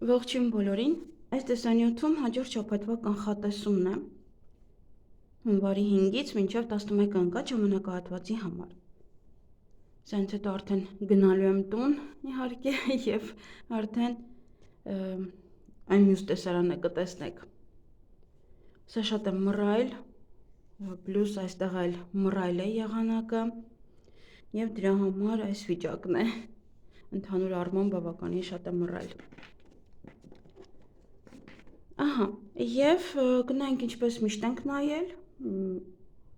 Ողջույն բոլորին, այս տեսանյութում հաջորդ շաբաթվա կանխատեսումն է հունվարի 5-ից մինչև 11 ընկած ժամանակահատվածի համար։ Սենց հետո արդեն գնալու եմ տուն, իհարկե, եւ արդեն այն մյուս տեսարանը կտեսնեք։ Սա շատ է մռայլ, պլյուս այստեղ այլ մռայլ է եղանակը, եւ դրա համար այս վիճակն է։ Ընդհանուր առմամբ բավականին շատ է մռայլ։ Ահա, եւ գնանք ինչպես միշտ ենք նայել,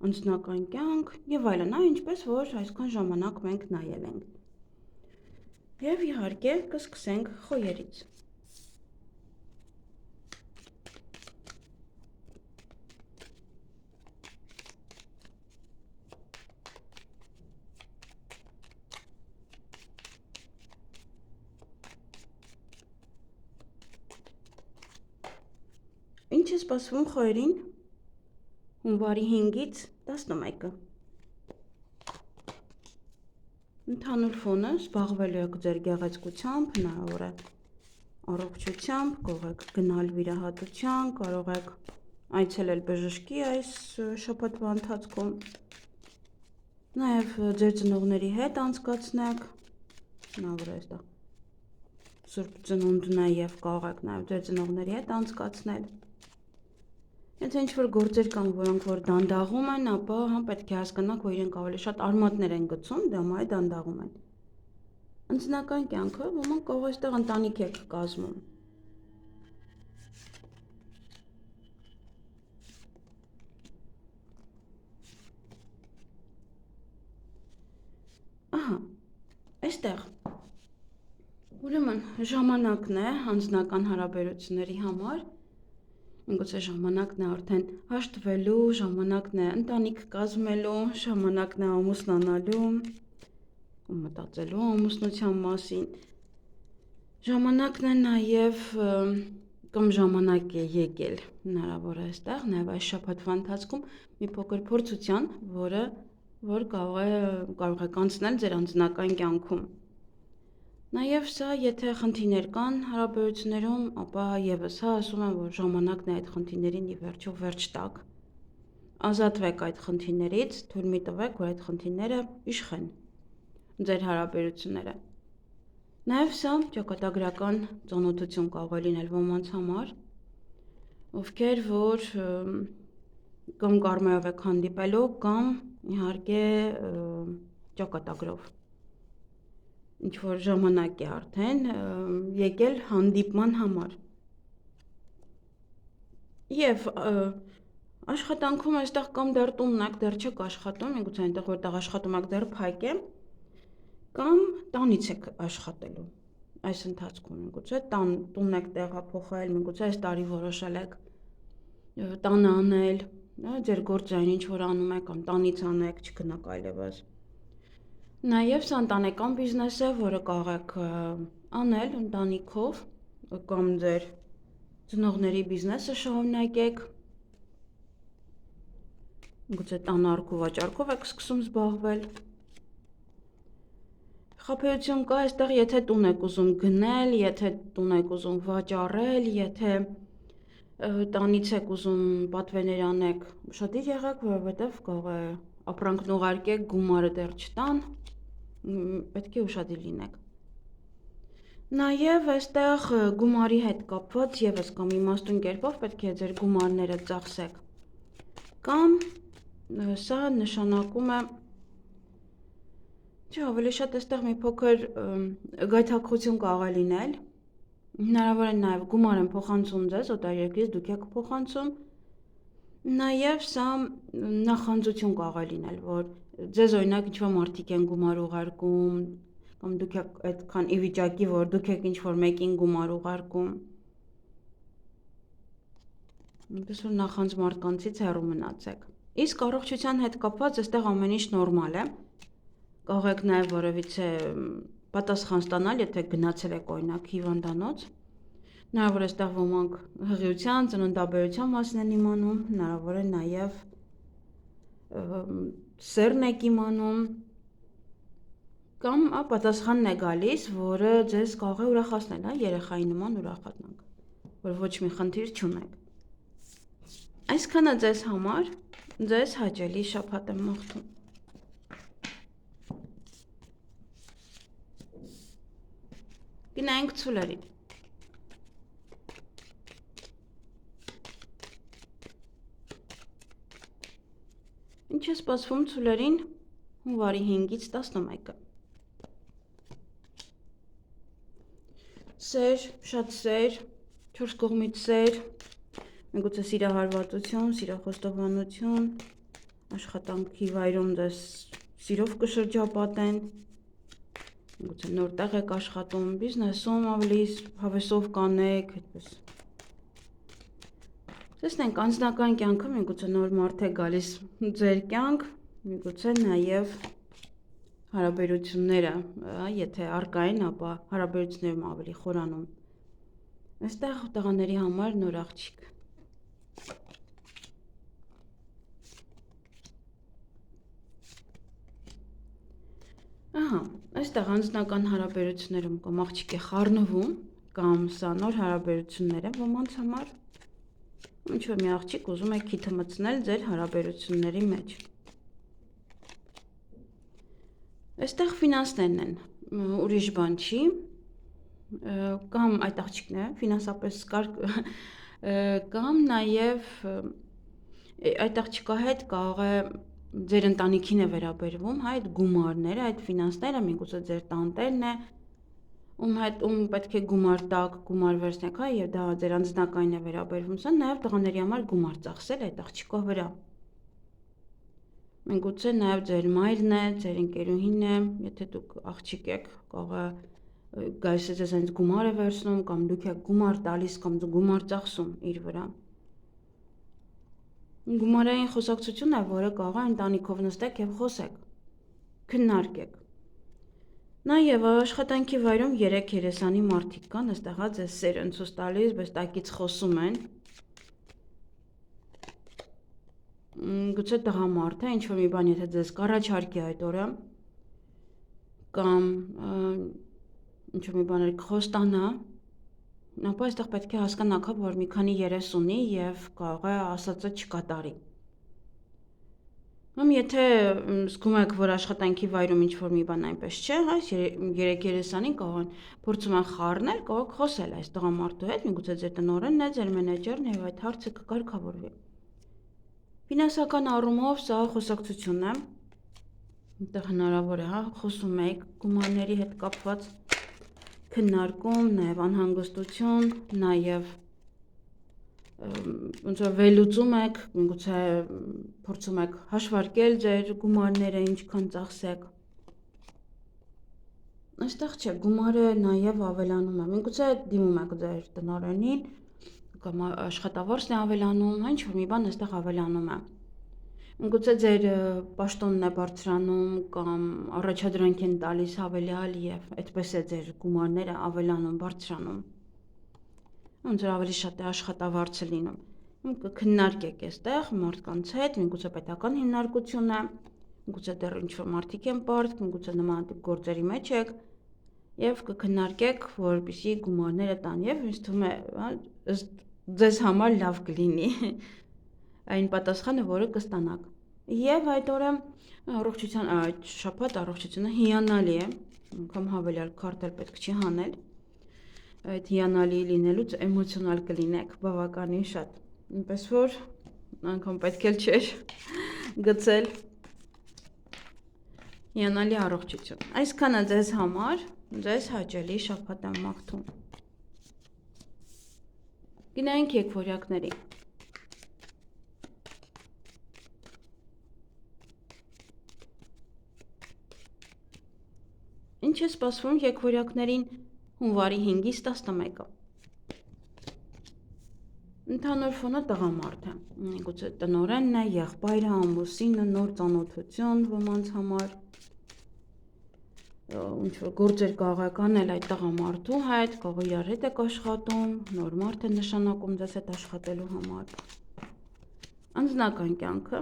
անձնական կյանք եւ այլն, ինչպես որ այսքան ժամանակ մենք նայել ենք։ Եվ իհարկե կսկսենք խոյերից։ Ինչ է սպասվում խոյերին հունվարի 5-ից 11-ը։ Ընդհանուր ֆոնը զբաղվելու եք ձեր գեղեցկությամբ, հնարավոր է առողջությամբ, կարող եք գնալ վիրահատության, կարող եք այցելել բժշկի այս շաբաթվա ընթացքում, նաև ձեր ծնողների հետ անցկացնեք, հնարավոր է այստեղ Սուրբ ծնունդն է եւ կարող եք նաև ձեր ծնողների հետ անցկացնել։ Եթե ինչ-որ գործեր կան, որոնք որ դանդաղում են, ապա պետք է հասկանաք, որ իրենք ավելի շատ արմատներ են գցում, դամայ դանդաղում են։ Անձնական կյանքը, ոմանք կարող այստեղ ընտանիք եք կազմում։ Ահա, այստեղ ուրեմն ժամանակն է անձնական հարաբերությունների համար, գուցե ժամանակն է արդեն հաշտվելու, ժամանակն է ընտանիք կազմելու, ժամանակն է ամուսնանալու, մտածելու ամուսնության մասին, ժամանակն է նաև կամ ժամանակ է եկել, հնարավոր է այստեղ, նաև այս շաբաթվա ընթացքում մի փոքր փորձության, որ կարող եք անցնել ձեր անձնական կյանքում։ Նաև սա, եթե խնդիրներ կան հարաբերություններում, ապա եւս ասում եմ, որ ժամանակն է այդ խնդիրներին ի վերջո վերջ տաք։ Ազատվեք այդ խնդիրներից, թույլ մի տվեք, որ այդ խնդիրները իշխեն ձեր հարաբերությունները։ Նաև սա ճակատագրական ծանոթություն կարող է լինել ոմանց համար, ովքեր որ կամ կարմայով եք հանդիպելու, կամ իհարկե ճակատագրով։ Ինչ-որ ժամանակ է արդեն եկել հանդիպման համար։ Եվ աշխատանքում այստեղ կամ դեռ տունն եք, դեռ չեք աշխատում, միգուցե այնտեղ որտեղ աշխատում եք դեռ փակ է, կամ տանից եք աշխատելու այս ընթացքում, միգուցե տունն եք տեղափոխել, միգուցե այս տարի որոշել եք տանը անել, ձեր գործային ինչ-որ անում եք, կամ տանից անեք, չգնաք այլևս։ Նաև սա ընտանեկան բիզնես է, որը կարող եք անել ընտանիքով, կամ ձեր ծնողների բիզնեսը շարունակեք, գուցե տան առք ու վաճառքով եք սկսում զբաղվել։ Խաբեություն կա այստեղ, եթե տուն եք ուզում գնել, եթե տուն եք ուզում վաճառել, եթե տանից եք ուզում պատվերներ անեք, ուշադիր եղեք, որովհետև կարող է ապրանքն ուղարկեք, գումարը դեռ չտան, պետք է ուշադիր լինեք։ Նաև այստեղ գումարի հետ կապված եւս կամ իմաստուն կերպով պետք է ձեր գումարները ծախսեք։ Կամ սա նշանակում է ավելի շատ այստեղ մի փոքր գայթակղություն կարող է լինել։ Հնարավոր է նաև գումար են փոխանցում ձեզ, օտարերկրից դուք եք փոխանցում։ Նաև սա նախանձություն կարող է լինել, որ ձեզ օրինակ ինչ-որ մարդիկ են գումար ուղարկում, կամ դուք եք այդքան ի վիճակի, որ դուք եք ինչ-որ մեկին գումար ուղարկում։ Այնպես որ նախանձ մարդկանցից հեռու մնացեք։ Իսկ առողջության հետ կապված այստեղ ամեն ինչ նորմալ է։ Կարող եք նաև որևիցե պատասխան ստանալ, եթե գնացել եք օրինակ հիվանդանոց։ Հնարավոր է այստեղ ոմանք հղիության, ծննդաբերության մասին են իմանում, հնարավոր է նաև սերն եք իմանում, Կամ պատասխանն է գալիս, որը ձեզ կարող է ուրախացնել, երեխայի նման ուրախանանք, որ ոչ մի խնդիր չունեք։ Այսքանը ձեզ համար, ձեզ հաճելի շաբաթ եմ մաղթում։ Գնանք ցուլերին։ Ինչ է սպասվում ցուլերին հունվարի 5-ից 11-ը։ Սեր, շատ սեր, 4 կողմից սեր, միգուցե սիրահարվածություն, սիրախոստովանություն, աշխատանքի վայրում ձեզ սիրով կշրջապատեն, միգուցե նոր տեղ եք աշխատում, բիզնեսում ավելի հավեսով կանեք, այդպես։ Տեսնենք անձնական կյանքը, միգուցե նոր մարդ է գալիս ձեր կյանք, միգուցե նաև հարաբերությունները, եթե առկա են, ապա հարաբերություններում ավելի խորանում։ Այստեղ տղաների համար նոր աղջիկ։ Այստեղ անձնական հարաբերություններում կամ աղջիկ է խառնվում, կամ սա նոր հարաբերություններ է ոմանց համար, ինչ-որ մի աղջիկ ուզում է քիթը մտցնել ձեր հարաբերությունների մեջ։ Այստեղ ֆինանսներն են, ուրիշ բան չի, կամ այդ աղջիկն է ֆինանսապես կարգ, կամ նաև այդ աղջիկա հետ կարող է ձեր ընտանիքին է վերաբերվում, այդ գումարները, այդ ֆինանսները, միգուցե ձեր տանտերն է, ում պետք է գումար տակ, գումար վերցնեք, եւ դա ձեր անձնականին է վերաբերվում, սա նաև տղաների համար գումար ծախսել այդ աղջիկա վրա։ Միգուցե նաև ձեր մայրն է, ձեր ընկերուհին է, եթե դուք աղջիկ եք, կարող է գալիս է ձեզ հենց գումար է վերցնում, կամ դուք եք գումար տալիս, կամ գումար ծախսում իր վրա։ Գումարային խոսակցություն է, որը կարող է ընտանիքով նստեք եւ խոսեք, քննարկեք։ Նաև աշխատանքի վայրում 3 երեսանի մարդիկ կան, այստեղ ձեզ սեր են ցույց տալիս, բայց տակից խոսում են։ Գուցե տղամարդ է, ինչ-որ մի բան, եթե ձեզ կառաջարկի այդ օրը, կամ ինչ-որ մի բաներ կխոստանա, ապա այստեղ պետք է հասկանաք, որ մի քանի երես ունի եւ կարող է ասածը չկատարի։ Կամ եթե զգում եք, որ աշխատանքի վայրում ինչ-որ մի բան այնպես չէ, այս 3 երեսանին կարող են փորձում են խառնել, կարող խոսել այս տղամարդու հետ, միգուցե ձեր տնօրենն է, ձեր մենեջերն է եւ այդ հարցը կկարգավորվի։ Ֆինանսական առումով սա խոսակցությունն է, այդտեղ հնարավոր է, խոսում եք գումարների հետ կապված, քննարկում, նաև անհանգստություն, նաև ոնց որ վերլուծում եք, միգուցե փորձում եք հաշվարկել ձեր գումարները, ինչքան ծախսեք։ Այստեղ չէ, գումարը նաև ավելանում է, միգուցե դիմում եք ձեր տնօրենին, կամ աշխատավարձն է ավելանում, ինչ-որ մի բան այստեղ ավելանում է։ Միգուցե ձեր պաշտոնն է բարձրանում, կամ առաջադրանք են տալիս հավելյալ եւ այդպես է ձեր գումարները ավելանում, բարձրանում։ Ոնց որ ավելի շատ է աշխատավարձը լինում։ Կքննարկեք այստեղ մարդկանց հետ, միգուցե պետական հիմնարկություն է, միգուցե դեռ ինչ-որ մարդիկ են բարդ, միգուցե նմանատիպ գործերի մեջ եք, եւ կքննարկեք, որպեսզի գումարները տան եւ ինձ թվում է, ձեզ համար լավ կլինի այն պատասխանը, որը կստանաք։ Եվ այդ օրը առողջության, այդ շաբաթ առողջությունը հիանալի է, անգամ հավելյալ քարտել պետք չի հանել։ Այդ հիանալի լինելուց էմոցիոնալ կլինեք բավականին շատ։ Այնպես որ անգամ պետք էլ չէր գցել հիանալի առողջություն։ Այսքանը ձեզ համար, ձեզ հաճելի շաբաթ եմ մաղթում։ Գնանք եկվորյակների։ Ինչ է սպասվում եկվորյակներին հունվարի 5-ից 11-ը։ Ընդհանուր ֆոնը տղամարդ է, միգուցե տնօրենն է, եղբայրը, ամուսինը, նոր ծանոթություն ոմանց համար, ինչ-որ գործեր կարող եք անել այդ տղամարդու հետ, կարող իրար հետ եք աշխատում, նոր մարդ է նշանակում ձեզ հետ աշխատելու համար։ Անձնական կյանքը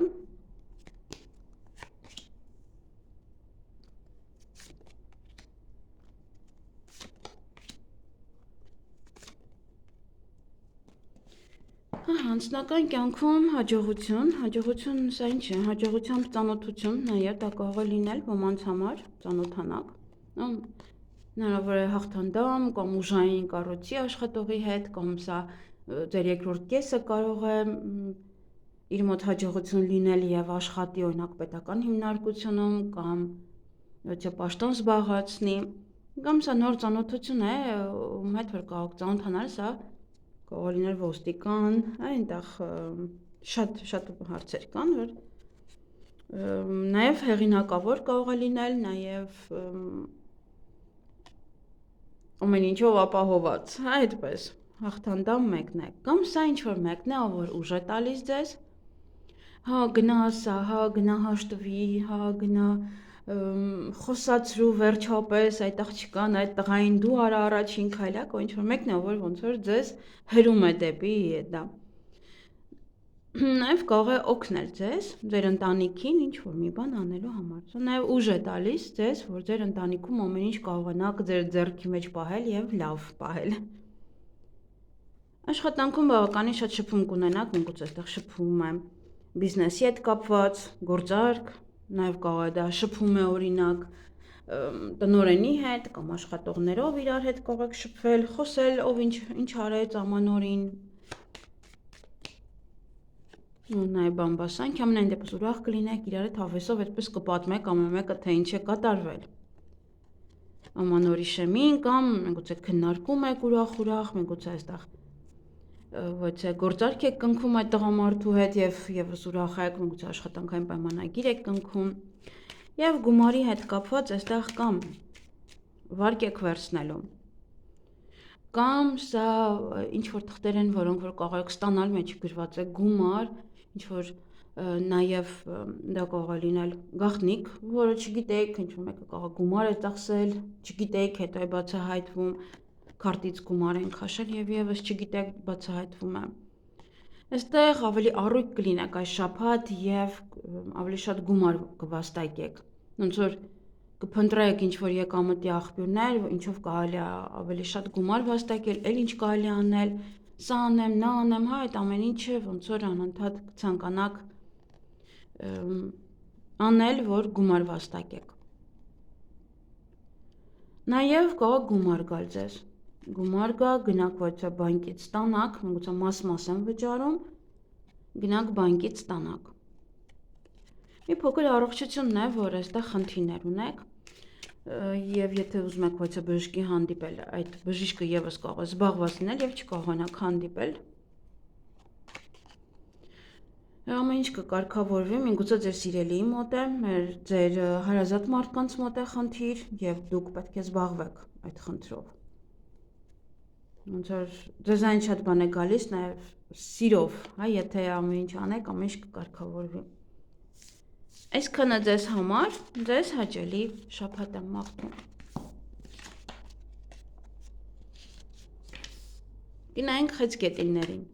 Անձնական կյանքում հաջողություն սա ինչ է, հաջողությամբ ծանոթություն, նաև դա կարող է լինել ոմանց համար, ծանոթանաք, հնարավոր է հաղթանդամ կամ ուժային կառույցի աշխատողի հետ, կամ սա ձեր երկրորդ կեսը կարող է իր մոտ հաջողություն լինել և աշխատի օրինակ պետական հիմնարկությունում կամ պաշտոն զբաղեցնի, կամ սա նոր ծանոթություն է, ում հետ որ կարող ծանոթանալ, սա կարող է լինել ոստիկան, այնտեղ շատ հարցեր կան, որ նաև հեղինակավոր կարող է լինել, նաև ամեն ինչով ապահոված, այդպես հաղթանդամ մեկն է, կամ սա ինչ-որ մեկն է, որ ուժ է տալիս ձեզ, հա գնա սա, հա գնա հաշտվի, հա գնա խոսացրու վերջապես այդ աղջկան, այդ տղային դու արա առաջին քայլակ, ինչ-որ մեկն է, որ ոնց որ ձեզ հրում է դեպի դա։ Նաև կարող է օգնել ձեզ, ձեր ընտանիքին ինչ-որ մի բան անելու համար։ Սա նաև ուժ է տալիս ձեզ, որ ձեր ընտանիքում ամեն ինչ կարողանաք ձեր ձեռքի մեջ պահել և լավ պահել։ Աշխատանքում բավականին շատ շփում կունենաք, միգուցե այստեղ շփում է բիզնեսի հետ կապված, գործարք, նաև կարող է դա շփում է օրինակ տնօրենի հետ կամ աշխատողներով իրար հետ կարող եք շփվել, խոսել ով ինչ արեց ամանորին, նաև բամբասանք, ամենայն դեպս ուրախ կլինեք իրար հետ հավեսով այդպես կպատմեք ամեն մեկը թե ինչ է կատարվել ամանորի շեմին կամ միգուցե քննարկում եք ուրախ, միգուցե այստեղ ոչ գործարք եք կնքում այդ տղամարդու հետ և ևս ուրախ եք, միգուցե աշխատանքային պայմանագիր եք կնքում և գումարի հետ կապված այստեղ կամ վարկ եք վերցնելու կամ սա ինչ-որ թղթեր են, որոնք որ կարող եք ստանալ, մեջ գրված է գումար, ինչ-որ նաև դա կարող է լինել գաղտնիք, որը չգիտեք, ինչ-որ մեկը կարող է գումար է ծախսել, չգիտեք, հետո է բացահայտվում, քարտից գումար են քաշել և ևս չգիտեք, բացահայտվում է։ Այստեղ ավելի առույգ կլինեք այս շաբաթ և ավելի շատ գումար կվաստակեք, ոնց որ կփնտրեք ինչ-որ եկամտի աղբյուրներ, ինչով կարելի է ավելի շատ գումար վաստակել, էլ ինչ կարելի անել, սա անեմ, նա անեմ, հա այդ ամեն ինչը ոնց որ անընդհատ կցանկանաք անել, որ գումար վաստակեք։ Նաև կարող գումար գալ ձեզ, գումար գա, գնաք ոչ թե բանկից ստանաք, միգուցե մաս են վճարում, գնաք բանկից ստանաք։ Մի փոքր առողջությունն է, որ այստեղ խնդիրներ ունեք և եթե ուզում եք ոչ թե բժշկի հանդիպել, այդ բժիշկը ևս կարող է զբաղված լինել և չկարողանաք հանդիպել։ Ամեն ինչ կկարգավորվի, միգուցե ձեր սիրելիի մոտ է, ձեր հարազատ մարդկանց մոտ է խնդիր և դուք պետք է զբաղվեք այդ խնդրով։ Ոնց որ ձեզանից շատ բան է գալիս, նաև սիրով, հա, եթե ամեն ինչ անեք, ամեն ինչ կկարգավորվի։ Այսքանը ձեզ համար, ձեզ հաճելի շաբաթ եմ մաղթում։ Գնայինք խեցգետիններին։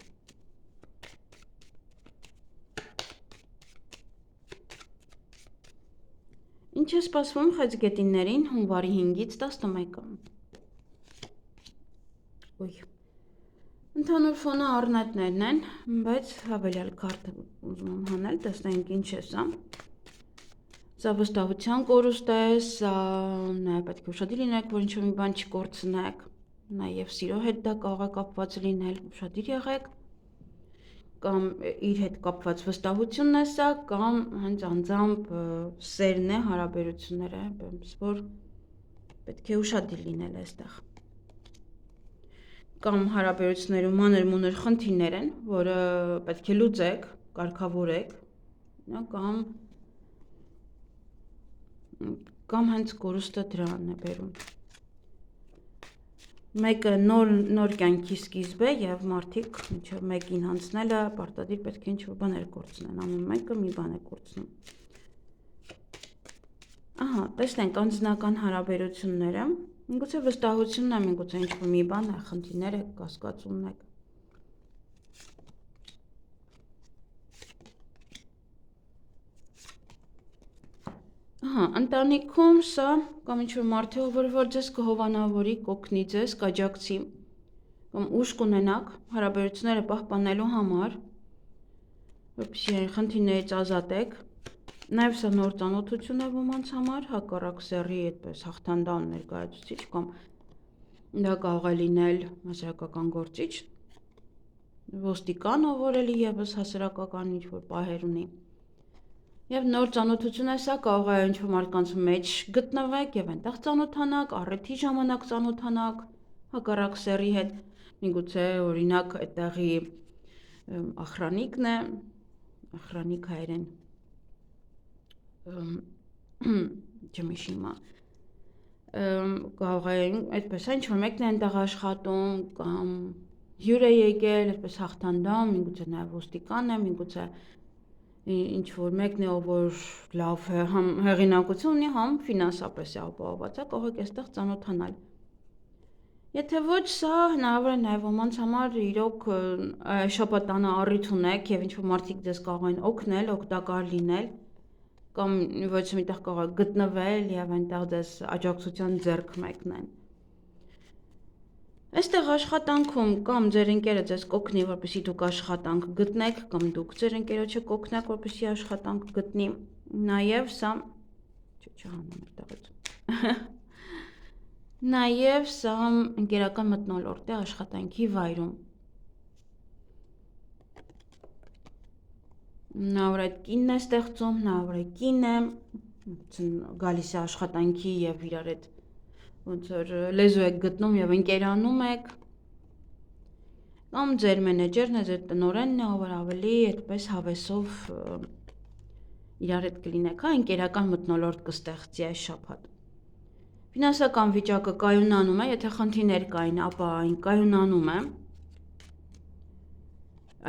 Ինչ է սպասվում խեցգետիններին հունվարի 5-ից 11-ը։ Ընդհանուր ֆոնը առնետներն են, բայց հավելյալ քարտը ուզում եմ հանել, տեսնենք ինչ է սա։ Սա վստահության կորուստ է, սա նաև պետք է ուշադիր լինեք, որ ինչ-որ մի բան չկորցնեք, նաև սիրո հետ դա կարող է կապված լինել, ուշադիր եղեք, կամ իր հետ կապված վստահությունն է սա, կամ հենց անձամբ սերն է, հարաբերությունները, որ պետք է ուշադիր լինել այստեղ։ Կամ հարաբերություններում մանր-մունր խնդիրներ են, որը պետք է լուծեք, կարգավորեք, կամ հենց կորուստը դրան է բերում։ Մեկը նոր կյանքի սկիզբ է և մարդիկ մինչև մեկին անցնելը պարտադիր պետք է ինչ-որ բաներ կորցնեն, ամեն մեկը մի բան է կորցնում։ Ահա, տեսնենք անձնական հարաբերությունները, միգուցե վստահությունն է, միգուցե ինչ-որ մի բան է, խնդիրներ եք, կասկածում եք։ Ընտանիքում սա կամ ինչ-որ մարդը, որ ձեզ կհովանավորի, կօգնի ձեզ, կաջակցի, կամ ուժ կունենաք հարաբերությունները պահպանելու համար, որպեսզի այն խնդիրներից ազատեք, նաև սա նոր ծանոթություն է ոմանց համար, հակառակ սեռի այդպես հաղթանդամ ներկայացուցիչ կամ դա կարող է լինել հասարակական գործիչ, ոստիկան, ով որ էլի եւս հասարակական ինչ-որ պահեր ունի։ Եվ նոր ծանոթություն է սա, կարող է ինչ-որ մարդկանց մեջ գտնվեք եւ այնտեղ ծանոթանաք, առիթի ժամանակ ծանոթանաք, հակառակ սեռի հետ, միգուցե օրինակ այդտեղի ախրանիկն է, ախրանիկ հայերեն չմիշիմա, կարող է այդպես ինչ-որ մեկն է այնտեղ աշխատում կամ հյուր է եկել, այդպես հաղթանդամ, միգուցե նաև ոստիկան է, միգուցե ինչ-որ մեկն է, ով որ լավ է, համ հեղինակություն ունի, համ ֆինանսապես է ապահովված, կարող եք այստեղ ծանոթանալ։ Եթե ոչ սա, հնարավոր է նաև ոմանց համար իրոք շաբաթանը առիթ ունեք եւ ինչ-որ մարդիկ ձեզ կարող են օգնել, օգտակար լինել, կամ ոչ միտեղ կարող եք գտնվել եւ այնտեղ ձեզ աջակցության ձեռք մեկնեն։ Այստեղ աշխատանքում կամ ձեր ընկերը ձեզ կօգնի, որպեսզի դուք աշխատանք գտնեք, կամ դուք ձեր ընկերոջը կօգնեք, որպեսզի աշխատանք գտնի։ Նաև սա չհանում այդտեղից։ Նաև սա ընկերական մթնոլորտ է աշխատանքի վայրում։ Նա որ այդ կինն է ստեղծում, նա որ է կին է, գալիս է աշխատանքի եւ իրար հետ ոնց որ լեզու եք գտնում եւ ընկերանում եք, կամ ձեր մենեջերն է, ձեր տնօրենն է, ով ավելի այդպես հավեսով իրար հետ կլինեք, հա, ընկերական մթնոլորտ կստեղծի այս շաբաթ։ Ֆինանսական վիճակը կայունանում է, եթե խնդիրներ կային, ապա այն կայունանում է։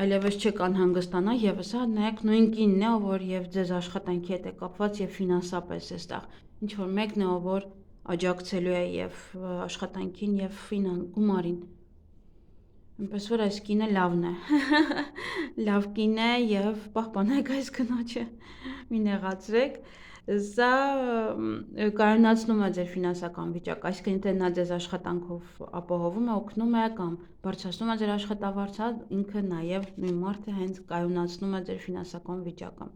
Այլևս չեք անհանգստանա եւս հա նայեք նույն կինն է, ով որ եւ ձեզ աշխատանքի հետ է կապված եւ ֆինանսապես է ստեղ։ Ինչ որ մեկն է, ով որ աջակցելու է եւ աշխատանքին եւ գումարին։ Այնպես որ այս կինը լավն է։ Լավ կին է եւ պահպանեք այս կնոջը։ Մի նեղացրեք։ Սա կայունացնում է ձեր ֆինանսական վիճակը, այսինքն եթե նա ձեզ աշխատանքով ապահովում է, օգնում է կամ բարձրացնում է ձեր աշխատավարձը, ինքը նաև նույն մարդը հենց կայունացնում է ձեր ֆինանսական վիճակը։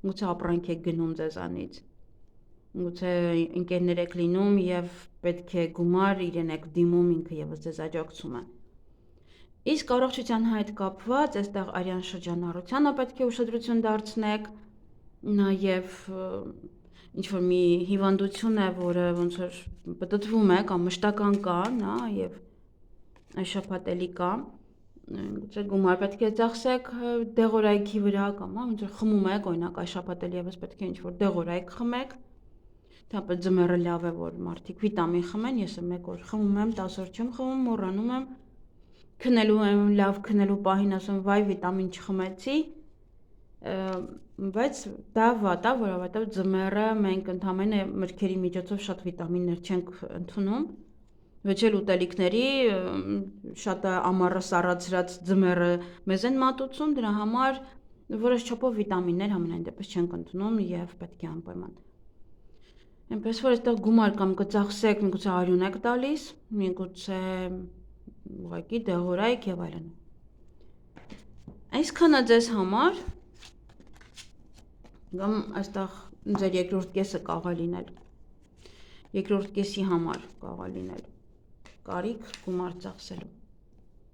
Գուցե ապրանք եք գնում ձեզանից, գուցե ընկերներ եք լինում եւ պետք է գումար իրեն եք դիմում, ինքը եւս ձեզ աջակցում է։ Իսկ առողջության հետ կապված, այստեղ արյան շրջանառությանը պետք է ուշադրություն դարձնեք, նաև ինչ-որ մի հիվանդություն է, որը ոնց որ պտտվում է կամ մշտական կա, նա եւ այս շաբաթ էլի կա, գուցե գումար պետք է ծախսեք դեղորայքի վրա կամ ոնց որ խմում եք, օրինակ այս շաբաթ էլի եւս պետք է ինչ-որ դեղորայք խմեք, թեպետ ձմեռը լավ է, որ մարդիկ վիտամին խմեն, ես մեկ օր խմում եմ, 10 օր չեմ խմում, մոռանում եմ, քնելու եմ, լավ քնելու պահին ասում վայ վիտամին չխմեցի, բայց դա վատ է, որովհետև ձմեռը մենք ընդհանրապես մրգերի միջոցով շատ վիտամիններ չենք ընդունում, ոչ էլ ուտելիքների շատ ամառը սառացրած ձմեռը մեզ են մատուցում, դրա համար որոշ չափով վիտամիններ համենայն դեպս չենք ընդունում եւ պետք է անպայման։ Այնպես որ այստեղ գումար կամ կծախսեք, միգուցե արյուն եք տալիս, միգուցե ուղղակի դեղորայք եւ այլն։ Այսքանը ձեզ համար կամ այստեղ ձեր երկրորդ կեսը կարող է լինել։ Երկրորդ կեսի համար կարող է լինել կարիք գումար ծախսելու։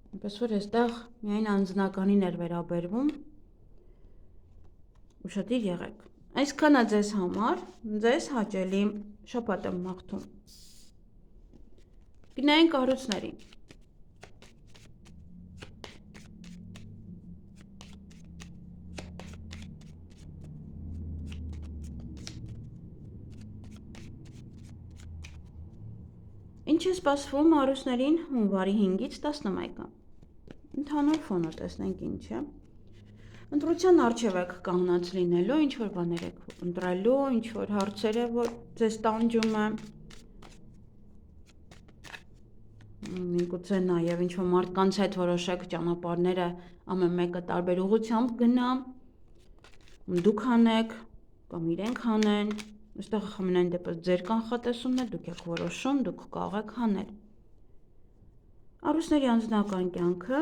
Այնպես որ այստեղ միայն անձնականին էր վերաբերվում։ Ուշադիր եղեք։ Այսքանը ձեզ համար, ձեզ հաճելի շաբաթ եմ մաղթում։ Գնային կառույցներին։ Ինչ է սպասվում առուսներին հունվարի 5-ից 11-ը։ Ընդհանուր ֆոնը տեսնենք ինչ է։ Ընտրության առջև եք կանգնած լինելու, ինչ որ բաներ եք ընտրելու, ինչ որ հարցեր է, որ ձեզ տանջում է։ Միգուցե նաև ինչ որ մարդկանց հետ որոշեք ճանապարհները ամեն մեկը տարբեր ուղղությամբ գնա, դուք հանեք կամ իրենք հանեն։ Այստեղ ամենայն դեպս ձեր կանխատեսումն է, դուք եք որոշում, դուք կարող եք հանել։ Առուսների անձնական կյանքը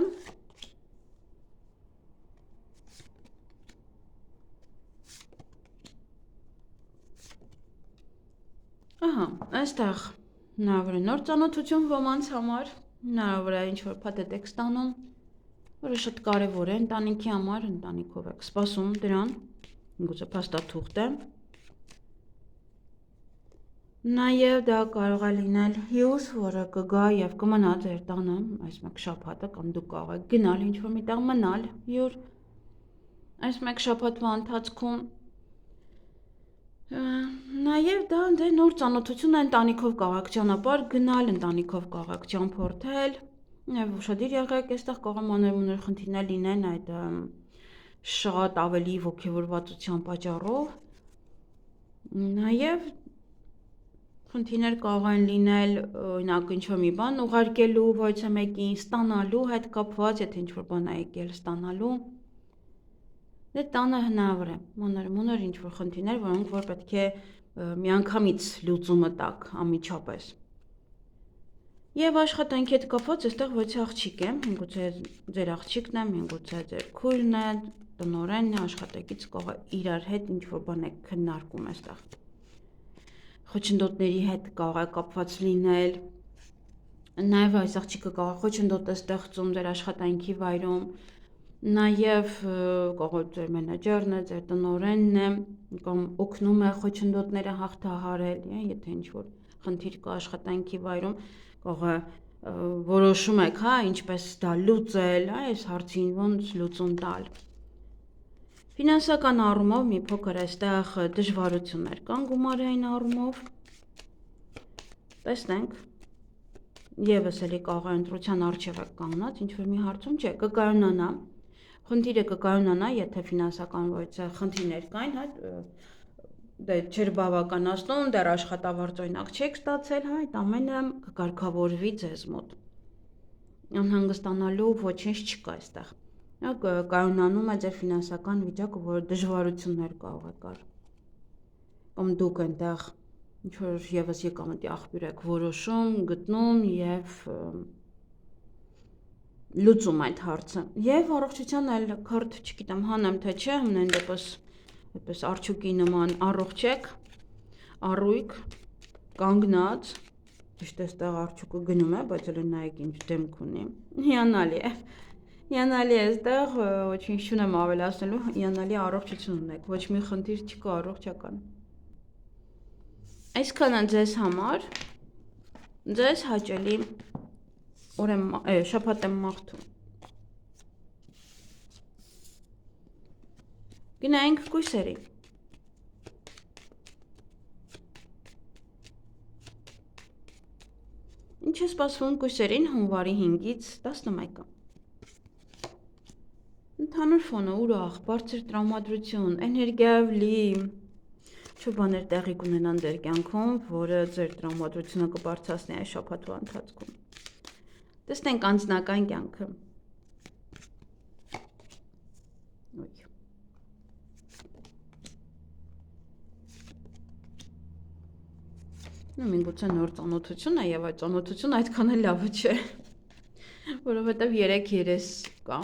ահա, այստեղ հնարավոր է նոր ծանոթություն ոմանց համար, հնարավոր է ինչ-որ փաթեթ եք ստանում, որը շատ կարևոր է ընտանիքի համար, ընտանիքով եք սպասում դրան, գուցե փաստաթուղթ է։ Նաև դա կարող է լինել հյուր, որը կգա և կմնա ձեր տանը այս մեկ շաբաթը, կամ դուք կարող եք գնալ ինչ-որ միտեղ մնալ հյուր այս մեկ շաբաթվա ընթացքում։ Նաև դա դե նոր ծանոթություն է, ընտանիքով կարող եք ճանապարհ գնալ, ընտանիքով կարող եք ճամփորդել, և ուշադիր եղեք, այստեղ կարող է մանր-մունր խնդիրներ լինեն այդ շատ ավելի ոգևորվածության պատճառով։ Նաև խնդիրներ կարող են լինել, օրինակ ինչ-որ մի բան ուղարկելու որևէ մեկին, ստանալու հետ կապված, եթե ինչ-որ բան է եկել ստանալու։ Դե տանը հնարավոր է մանր-մունր ինչ-որ խնդիրներ, որոնք որ պետք է միանգամից լուծումը տաք անմիջապես։ Եվ աշխատանքի հետ կապված այստեղ որևէ աղջիկ է, միգուցե ձեր աղջիկն է, միգուցե ձեր քույրն է, տնօրենն է, աշխատակից կարող է իրար հետ ինչ-որ բան եք քննարկում այստեղ։ Խոչընդոտների հետ կարող է կապված լինել, նաև այս աղջիկը կարող է խոչընդոտ է ստեղծում ձեր աշխատանքի վայրում, նաև կարող է ձեր մենեջերն է, ձեր տնօրենն է, կամ օգնում է խոչընդոտները հաղթահարել, եթե ինչ-որ խնդիր կա աշխատանքի վայրում, կարող է որոշում եք, ինչպես դա լուծել, այս հարցին ոնց լուծում տալ։ Ֆինանսական առումով մի փոքր այստեղ դժվարություններ կան գումարային առումով։ Տեսնենք, ևս էլի կարող է ընտրության առջև եք կանգնած, ինչ-որ մի հարցում չէ, կկայունանա, խնդիրը կկայունանա, եթե ֆինանսական որևէ խնդիրներ կային, դե չէր բավականացնում, դեռ աշխատավարձ օրինակ չեք ստացել, այդ ամենը կկարգավորվի ձեզ մոտ։ Անհանգստանալու ոչինչ չկա այստեղ։ Կայունանում է ձեր ֆինանսական վիճակը, որը դժվարություններ կարող է կար։ Կամ դուք այնտեղ ինչ-որ ևս եկամտի աղբյուր եք որոշում, գտնում և լուծում այդ հարցը։ Եվ առողջության այլ քարտ, չգիտեմ, հանեմ թե չէ, ամեն դեպս այդպես արջուկի նման առողջ եք, առույգ, կանգնած, ճիշտ այստեղ արջուկը գնում է, բայց էլ նայեք ինչ դեմք ունի։ Հիանալի է։ Հիանալի է այստեղ, ոչինչ չունեմ ավելացնելու, հիանալի առողջություն ունեք, ոչ մի խնդիր չկա առողջական։ Այսքանը ձեզ համար, ձեզ հաճելի շաբաթ եմ մաղթում։ Գնայինք կույսերի։ Ինչ է սպասվում կույսերին հունվարի 5-ից 11-ը։ Ընդհանուր ֆոնը ուրախ, բարձր տրամադրություն, էներգիայով լի ինչ-որ բաներ տեղի կունենան ձեր կյանքում, որը ձեր տրամադրությունը կբարձրացնի այս շաբաթվա ընթացքում։ Տեսնենք անձնական կյանքը։ Միգուցե նոր ծանոթություն է և այդ ծանոթությունը այդքան էլ լավը չէ, որովհետև 3-3 կա։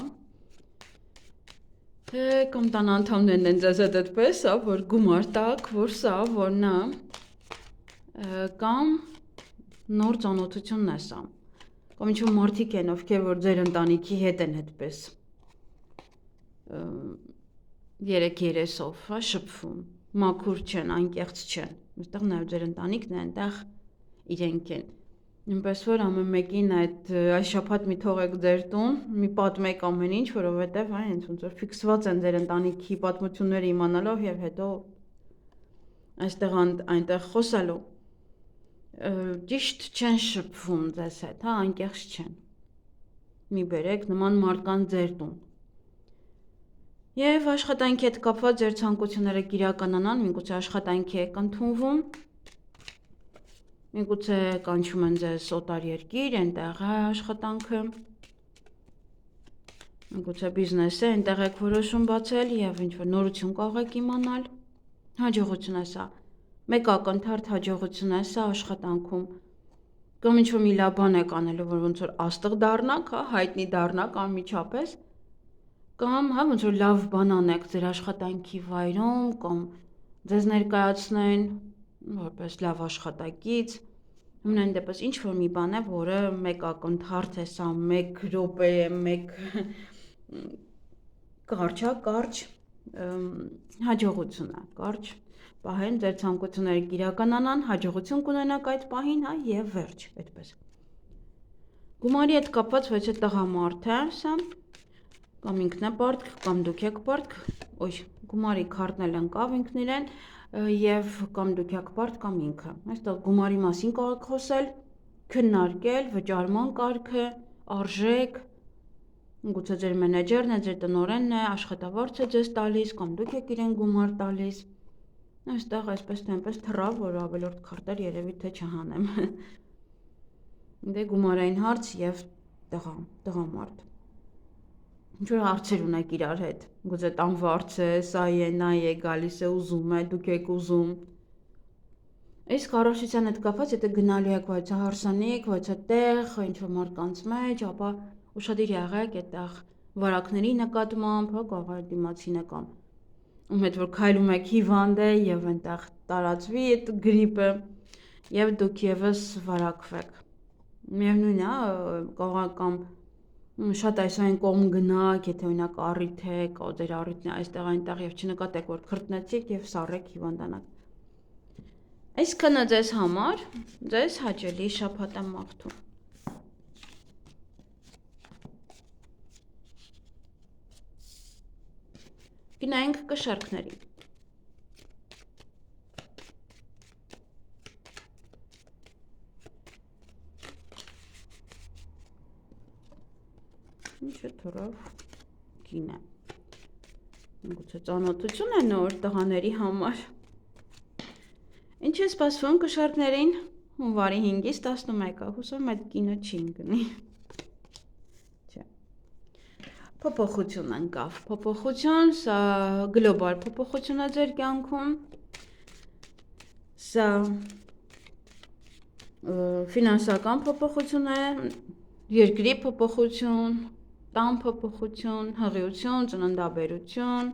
Կամ տան անդամներն են ձեզ հետ այդպես, որ գումար տաք, որ սա, որ նա, կամ նոր ծանոթությունն է սա, կամ ինչ-որ մարդիկ են, ովքեր որ ձեր ընտանիքի հետ են այդպես 3-3-ով շփվում, մաքուր չեն, անկեղծ չեն, այստեղ նաև ձեր ընտանիքն է, այնտեղ իրենք են։ Այնպես որ ամեն մեկին այս շաբաթ մի թողեք ձեր տուն, մի պատմեք ամեն ինչ, որովհետև հենց ոնց որ ֆիքսված են ձեր ընտանիքի պատմությունները իմանալով և հետո այստեղ այնտեղ խոսալու ճիշտ չեն շփվում ձեզ հետ, անկեղծ չեն։ Մի բերեք նման մարդկանց ձեր տուն։ Եվ աշխատանքի հետ կապված ձեր ցանկությունները կիրականանան, միգուցե աշխատանքի եք ընդունվում, միգուցե կանչում են ձեզ օտար երկիր, այնտեղ է աշխատանքը, միգուցե բիզնես է, այնտեղ եք որոշում բացել և ինչ-որ նորություն կարող եք իմանալ, հաջողություն է սա, մեկ ակնթարթ հաջողություն է սա աշխատանքում, Կամ ինչ-որ մի լավ բան եք անելու, որ ոնց որ աստղ դառնաք, հա, հայտնի դառնաք անմիջապես, կամ հա ոնց որ լավ բան անեք ձեր աշխատանքի վայրում, կամ ձեզ ներկայացնեն որպես լավ աշխատակից, ամենայն դեպս ինչ որ մի բան է, որը մեկ ակնթարթ է, սա 1 րոպե է, 1 կարճ հաջողություն է, կարճ պահեն ձեր ցանկությունները կիրականանան, հաջողություն կունենաք այդ պահին, հա, եւ վերջ, այդպես։ Գումարի հետ կապված ոչ է տղամարդ է, սա, կամ ինքն է պարտք, կամ դուք եք պարտք, ոյ, գումարի քարտն էլ ընկավ ինքն իրեն, եւ կամ դուք եք պարտք, կամ ինքը։ Այստեղ գումարի մասին կարող խոսել, քննարկել, վճարման կարգը, արժեք, գուցե ձեր մենեջերն է, ձեր տնօրենն է, աշխատավարձ է ձեզ տալիս, կամ դուք եք իրեն գումար տալիս։ Այստեղ այսպես թե այնպես թռավ, որ ավելորդ քարտեր երևի թե չհանեմ։ Դե գումարային հարց եւ տղամարդ։ Ինչ-որ հարցեր ունեք իրար հետ։ Գուցե տան վարձ է, սա է, նա է, գալիս է, ուզում է, դուք եք ուզում։ Իսկ առողջության հետ կապված, եթե գնալու եք ոչ հարսանիք, ոչ տեղ, ինչ-որ մարդկանց մեջ, ապա ուշադիր եղեք այդտեղ վարակների նկատմամբ, հա, կարող է դիմացինը կամ ում հետ որ քայլում եք հիվանդ է եւ այնտեղ տարածվի այդ գրիպը եւ դուք եւս վարակվեք։ Միևնույն է, կարող կամ շատ այսային կողմ գնաք, եթե օրինակ առիթ է, կամ ձեր առիթն է այստեղ այնտեղ եւ չնկատեք որ քրտնեցիք եւ սառեք հիվանդանաք։ Այսքանը ձեզ համար, ձեզ հաճելի շաբաթ եմ մաղթում։ Գնայինք կշարքների։ Ինչ է թորով կին է։ Գուցե ծանոթություն է նոր տղաների համար։ Ինչ է սպասվում կշարքներին հունվարի 5-ից 11-ը, հուսով այդ կինը չի ընկնի։ Փոփոխություն անկավ, փոփոխություն, սա գլոբալ փոփոխություն է ձեր կյանքում, սա ֆինանսական փոփոխություն է, երկրի փոփոխություն, տան փոփոխություն, հղիություն, ծննդաբերություն,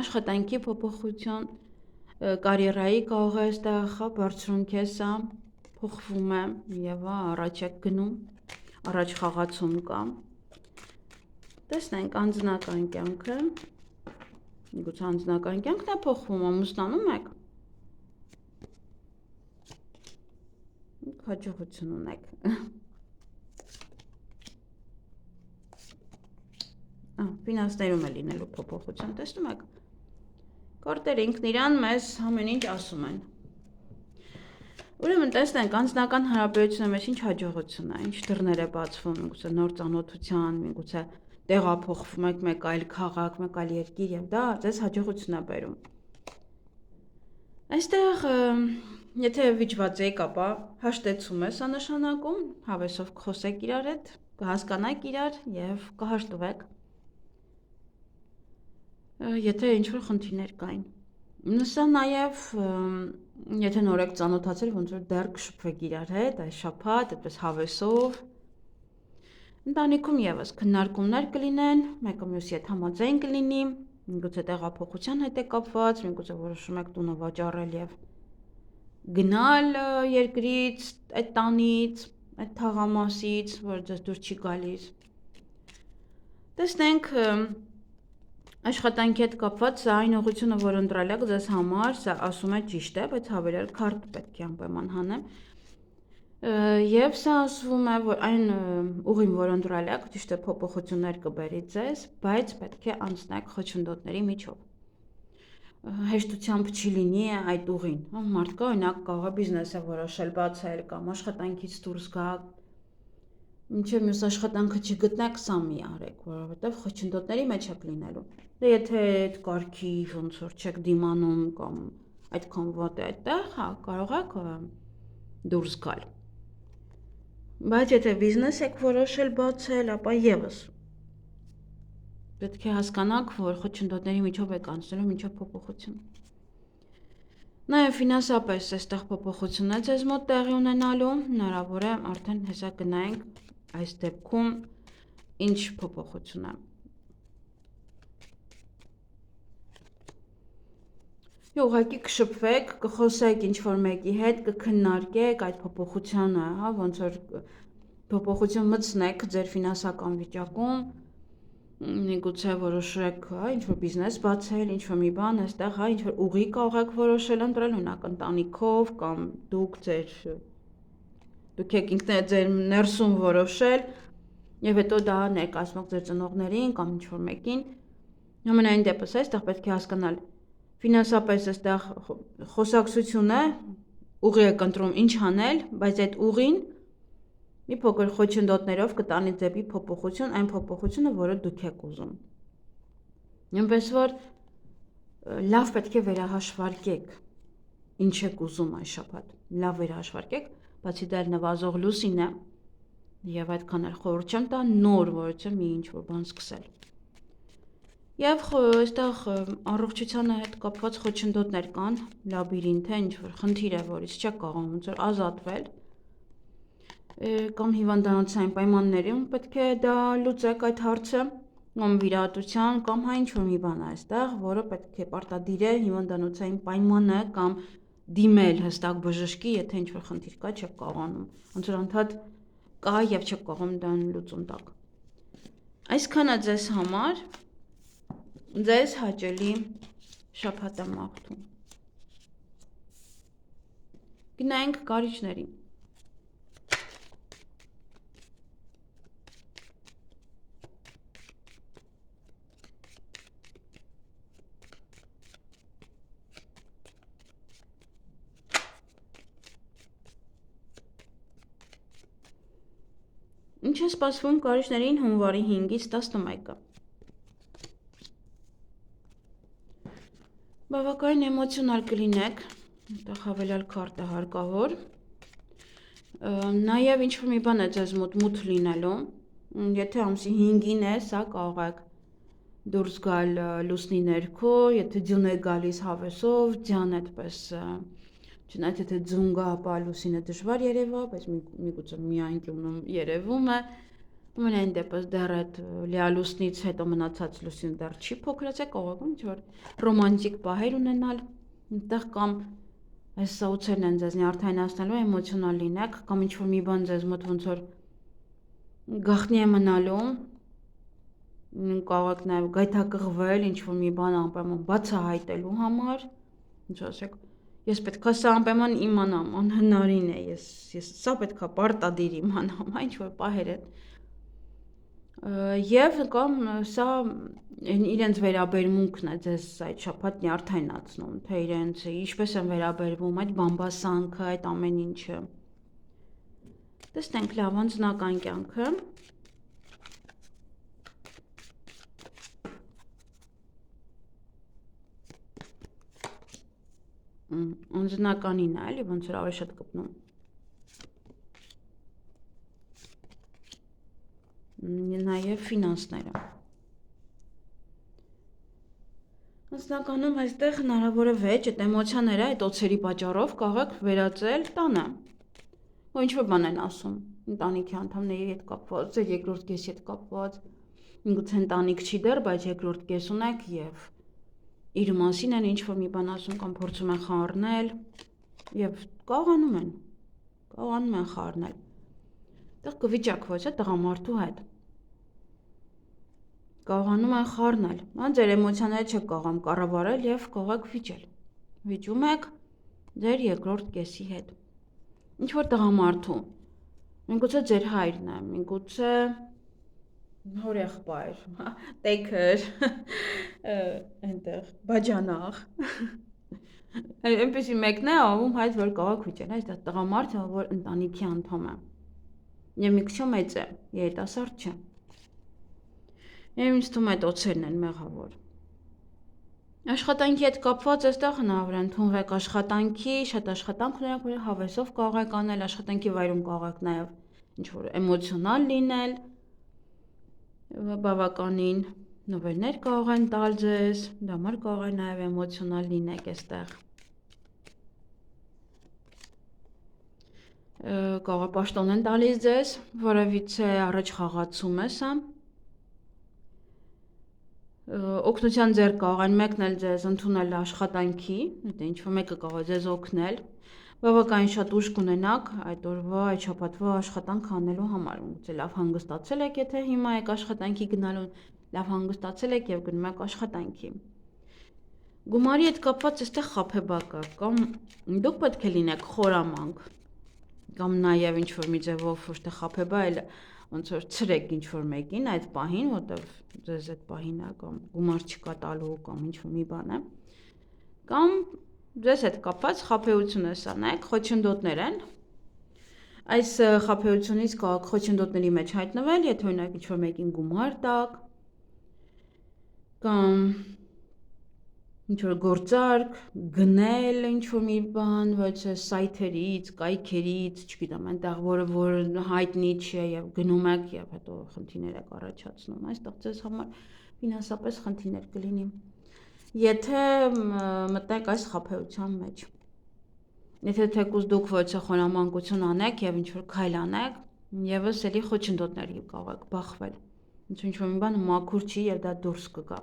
աշխատանքի փոփոխություն, կարիերայի կարող է այստեղ բարձրունք է սա, փոխվում է եւ առաջ եք գնում, առաջ խաղացում կա։ Տեսնենք անձնական կյանքը, գուցե անձնական կյանքն է փոխվում, ամուսնանում եք, հաջողություն ունեք, ֆինանսներում է լինելու փոփոխություն, տեսնում եք, կարտերը ինքն իրան մեզ ամեն ինչ ասում են, ուրեմն տեսնենք անձնական հարաբերությունների մեջ ինչ հաջողություն է, ինչ դռներ է բացվում, գուցե նոր ծանոթության, գուցե տեղափոխվում եք մեկ այլ քաղաք, մեկ այլ երկիր եւ դա ձեզ հաջողություն է բերում։ Այստեղ եթե վիճված եք, ապա հաշտեցում է սա նշանակում, հավեսով խոսեք իրար հետ, կհասկանաք իրար եւ կհաշտվեք։ Եթե ինչ-որ խնդիրներ կային։ Սա նաեւ եթե նոր եք ծանոթացել, ոնց որ դեռ կշփվեք իրար հետ, այս շաբաթ, այդպես հավեսով։ Ընտանիքում եւս քննարկումներ կլինեն, մեկը մյուսի հետ համաձայն կլինի, գուցե տեղափոխության հետ է կապված, գուցե որոշում եք տունը վաճառել եւ գնալ երկրից, այդ տանից, այդ թաղամասից, որ ձեզ դուր չի գալիս։ Տեսնենք աշխատանքի հետ կապված սա այն ուղղությունը, որ ընտրել եք ձեզ համար, սա ասում է ճիշտ է, բայց հավելյալ քարտ պետք է անպայման հանեմ։ Եվ սա ասվում է, որ այն ուղին, որ ընտրել եք, ճիշտ է փոփոխություններ կբերի ձեզ, բայց պետք է անցնեք խոչընդոտների միջով։ Հեշտությամբ չի լինի այդ ուղին։ Մարդկա օրինակ կարող է բիզնեսը որոշել բացել կամ աշխատանքից դուրս գալ։ Մինչև մյուս աշխատանքը չգտնեք, սա մի արեք, որովհետև խոչընդոտների մեջ եք լինելու։ Դե եթե այդ կարգի ոնց որ չեք դիմանում կամ այդքան վատ է այդտեղ, հա, կարող եք դուրս գալ։ Բայց եթե բիզնես եք որոշել բացել, ապա եւս պետք է հասկանաք, որ խոչընդոտների միջով եք անցնելու մինչև փոփոխություն։ Նաև ֆինանսապես այստեղ փոփոխություն է ձեզ մոտ տեղի ունենալու, հնարավոր է արդեն հեսա գնայինք այս դեպքում ինչ փոփոխություն է։ Ուղղակի կշփվեք, կխոսեք ինչ-որ մեկի հետ, կքննարկեք այդ փոփոխությանը, հա, ոնց որ փոփոխություն մտցնեք ձեր ֆինանսական վիճակում, միգուցե որոշեք, հա, ինչ-որ բիզնես բացել, ինչ-որ մի բան այստեղ, հա, ինչ-որ ուղի կարող եք որոշել ընտրել, օրինակ ընտանիքով կամ դուք եք ինքներդ ձեր ներսում որոշել եւ հետո դա ներկայացնող ձեր ծնողներին կամ ինչ-որ մեկին։ Ամենայն դեպս այստեղ պետք է հասկանալ ֆինանսապես այստեղ խոսակցություն է, ուղի եք ընտրում ինչ անել, բայց այդ ուղին մի փոքր խոչընդոտներով կտանի դեպի փոփոխություն, այն փոփոխությունը, որը դուք եք ուզում։ Այնպես որ լավ պետք է վերահաշվարկեք, ինչ եք ուզում այս շաբաթ, լավ վերահաշվարկեք, բացի դա նվազող լուսին է, եւ այդքան էլ խորհուրդ չեմ տա նոր որոշ մի ինչ-որ բան սկսել։ Եվ այստեղ առողջությանը հետ կապված խոչընդոտներ կան, լաբիրինթ է, ինչ-որ խնդիր է, որից չեք կարող ոնց որ ազատվել, կամ հիվանդանոցային պայմաններում պետք է դա լուծեք այդ հարցը, կամ վիրահատության, կամ հա ինչ-որ մի բան է այստեղ, որը պետք է պարտադիր է հիվանդանոցային պայմանը կամ դիմել հստակ բժշկի, եթե ինչ-որ խնդիր կա, չեք կարողանում, ոնց որ անդադ կա եւ չեք կարող դրան լուծում տակ։ Այսքանը ձեզ համար ձեզ հաճելի շաբաթ եմ մաղթում։ Գնայինք կարիճներին։ Ինչ է սպասվում կարիճներին հունվարի 5-ից 11-ը։ Բավականին էմոցիոնալ կլինեք, այդտեղ հավելյալ քարտ է հարկավոր, նաև ինչ-որ մի բան է ձեզ մոտ լինելու, եթե ամսի 5-ին է, սա կարող եք դուրս գալ լուսնի ներքո, եթե ձյուն է գալիս հավեսով, ձյան այդպես, չնայած եթե ձյուն գա, ապա լուսինը դժվար երևա, բայց միգուցե մի անկյունում երևում է, ամենայն դեպս դեռ այդ լիալուսնից հետո մնացած լուսինը դեռ չի փոքրացել, կարող եք ինչ-որ ռոմանտիկ պահեր ունենալ, այնտեղ կամ այս սաուցերն են ձեզ նյարդայնացնելու, էմոցիոնալ լինեք, կամ ինչ-որ մի բան ձեզ մոտ ոնց որ գաղտնի է մնալու, կարող եք նաև գայթակղվել, ինչ-որ մի բան անպայման բացահայտելու համար, ինչ ասեք, ես պետքա սա անպայման իմանամ, անհնարին է, ես սա պետքա պարտադիր իմանամ, ինչ-որ պահեր են։ Եվ կամ սա իրենց վերաբերմունքն է ձեզ այդ շաբաթ նյարդայնացնում, թե իրենց ինչպես են վերաբերվում այդ բամբասանքը, այդ ամեն ինչը։ Տեսնենք լավ անձնական կյանքը։ Անձնականին է, էլի ոնց որ ավելի շատ կպնում։ Նաև ֆինանսները։ Անձնականում այստեղ հնարավոր է վեճ, այդ էմոցիաները, այդ օծերի պատճառով կարող եք վերածել տանը։ Ու ինչ-որ բան են ասում, ընտանիքի անդամների հետ կապված, ձեր երկրորդ կեսի հետ կապված, միգուցե ընտանիք չի դեռ, բայց երկրորդ կես ունեք եւ իր մասին են ինչ-որ մի բան ասում կամ փորձում են խառնել եւ կարողանում են խառնել։ Այդտեղ կվիճակվոց է տղամարդու հետ։ Կարողանում են խառնել, ձեր էմոցիաները չեք կարողam կառավարել եւ կարող եք վիճել։ Վիճում եք ձեր երկրորդ կեսի հետ։ Ինչ որ տղամարդու, միգուցե ձեր հայրն է, միգուցե հորեղբայր, տեքր, այնտեղ բաջանաղ։ Այնպեսի մեկն է, ում հայտ որ կարող եք վիճել, այստեղ տղամարդը, որ ընտանիքի անդամ է։ Եվ մի քիչ մեծ է, երիտասարդ չէ։ Եվ ինձ թվում է այդ օծերն են մեղավոր։ Աշխատանքի հետ կապված այստեղ հնարավոր է ընդունվեք աշխատանքի, շատ աշխատանք ունեք, որ հավեսով կարող եք անել, աշխատանքի վայրում կարող եք նաև ինչ-որ էմոցիոնալ լինել, բավականին նվերներ կարող են տալ ձեզ, դա համար կարող է նաև էմոցիոնալ լինեք այստեղ։ կարող է պաշտոն են տալիս ձեզ, որևիցե առաջ խաղացում է սա։ Օգնության ձեռք կարող են մեկնել ձեզ ընդունել աշխատանքի, ինչ-որ մեկը կարող է ձեզ օգնել, բավականին շատ ուժ կունենաք այդ օրվա, այդ շաբաթվա աշխատանք անելու համար, ուղղակի լավ հանգստացել եք, եթե հիմա եք աշխատանքի գնալու, լավ հանգստացել եք եւ գնում եք աշխատանքի։ Գումարի հետ կապված այստեղ խաբեբա կա, կամ դուք պետք է լինեք խորամանկ, կամ նաեւ ինչ-որ մի ձևով որտեղ խաբեբա էլ ոնց որ ցրեք ինչ-որ մեկին այդ պահին, որտեղ ձեզ այդ պահին է կամ գումար չկա տալու կամ ինչ-որ մի բան է, կամ ձեզ հետ կապված խաբեություն ես անեք, խոչընդոտներ են։ Այս խաբեությունից կարող խոչընդոտների մեջ հայտնվել, եթե օրինակ ինչ-որ մեկին գումար տաք, կամ ինչ-որ գործարք, գնել ինչ-որ մի բան, ոչ սայթերից, կայքերից, չգիտեմ, այնտեղ որ հայտնի չի եւ գնում եք եւ հետո խնդիրներ եք առաջացնում, այստեղ ձեզ համար ֆինանսապես խնդիրներ կլինի։ Եթե մտնեք այս խաբեության մեջ։ Եթե թեկուզ դուք ոչ խորամանկություն անեք եւ ինչ-որ քայլ անեք, եւս էլի խոչընդոտների կարող եք բախվել։ Ինչ-որ մի բան մաքուր չի եւ դա դուրս կգա։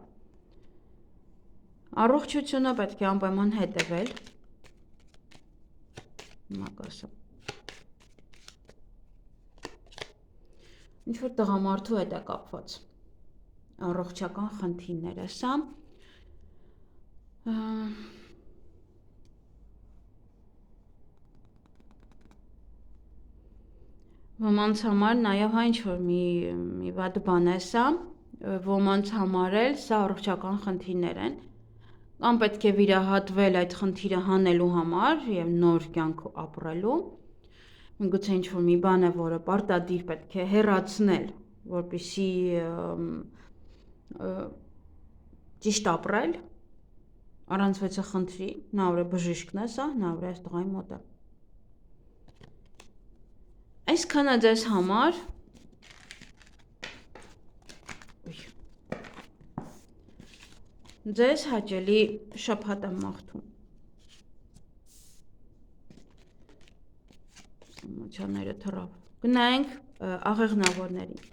Առողջությունը պետք է անպայման հետևել։ Մակասը։ Ինչ-որ տղամարդու հետ է կապված։ Առողջական խնդիրներ է սա։ Ոմանց համար նաեւ ինչ-որ մի վատ բան է սա, ոմանց համար էլ սա առողջական խնդիրներ են։ Կամ պետք է վիրահատվել այդ խնդիրը հանելու համար եւ նոր կյանք ապրելու։ Միգուցե ինչ-որ մի բան է, որը պարտադիր պետք է հեռացնել, որպեսզի ճիշտ ապրել, առանց վեցը խնդրի, հնարավոր է բժիշկն է սա, հնարավոր է այս տղայի մոտ է։ Այսքանը ձեզ համար ձեզ հաճելի շաբաթ եմ մաղթում։ Մոչաները թռավ։ Գնանք աղեղնավորներին։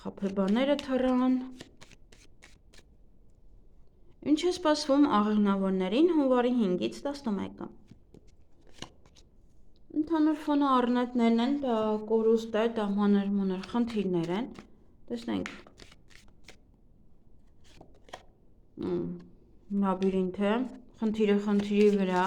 Խաբեբաները թռան։ Ինչ է սպասվում աղեղնավորներին հունվարի 5-ից 11-ը։ Ընդհանուր ֆոնը առնետներն են, դա կորուստ է, դա մանր խնդիրներ են, տեսնենք, լաբիրինթ է, խնդիրը խնդիրի վրա,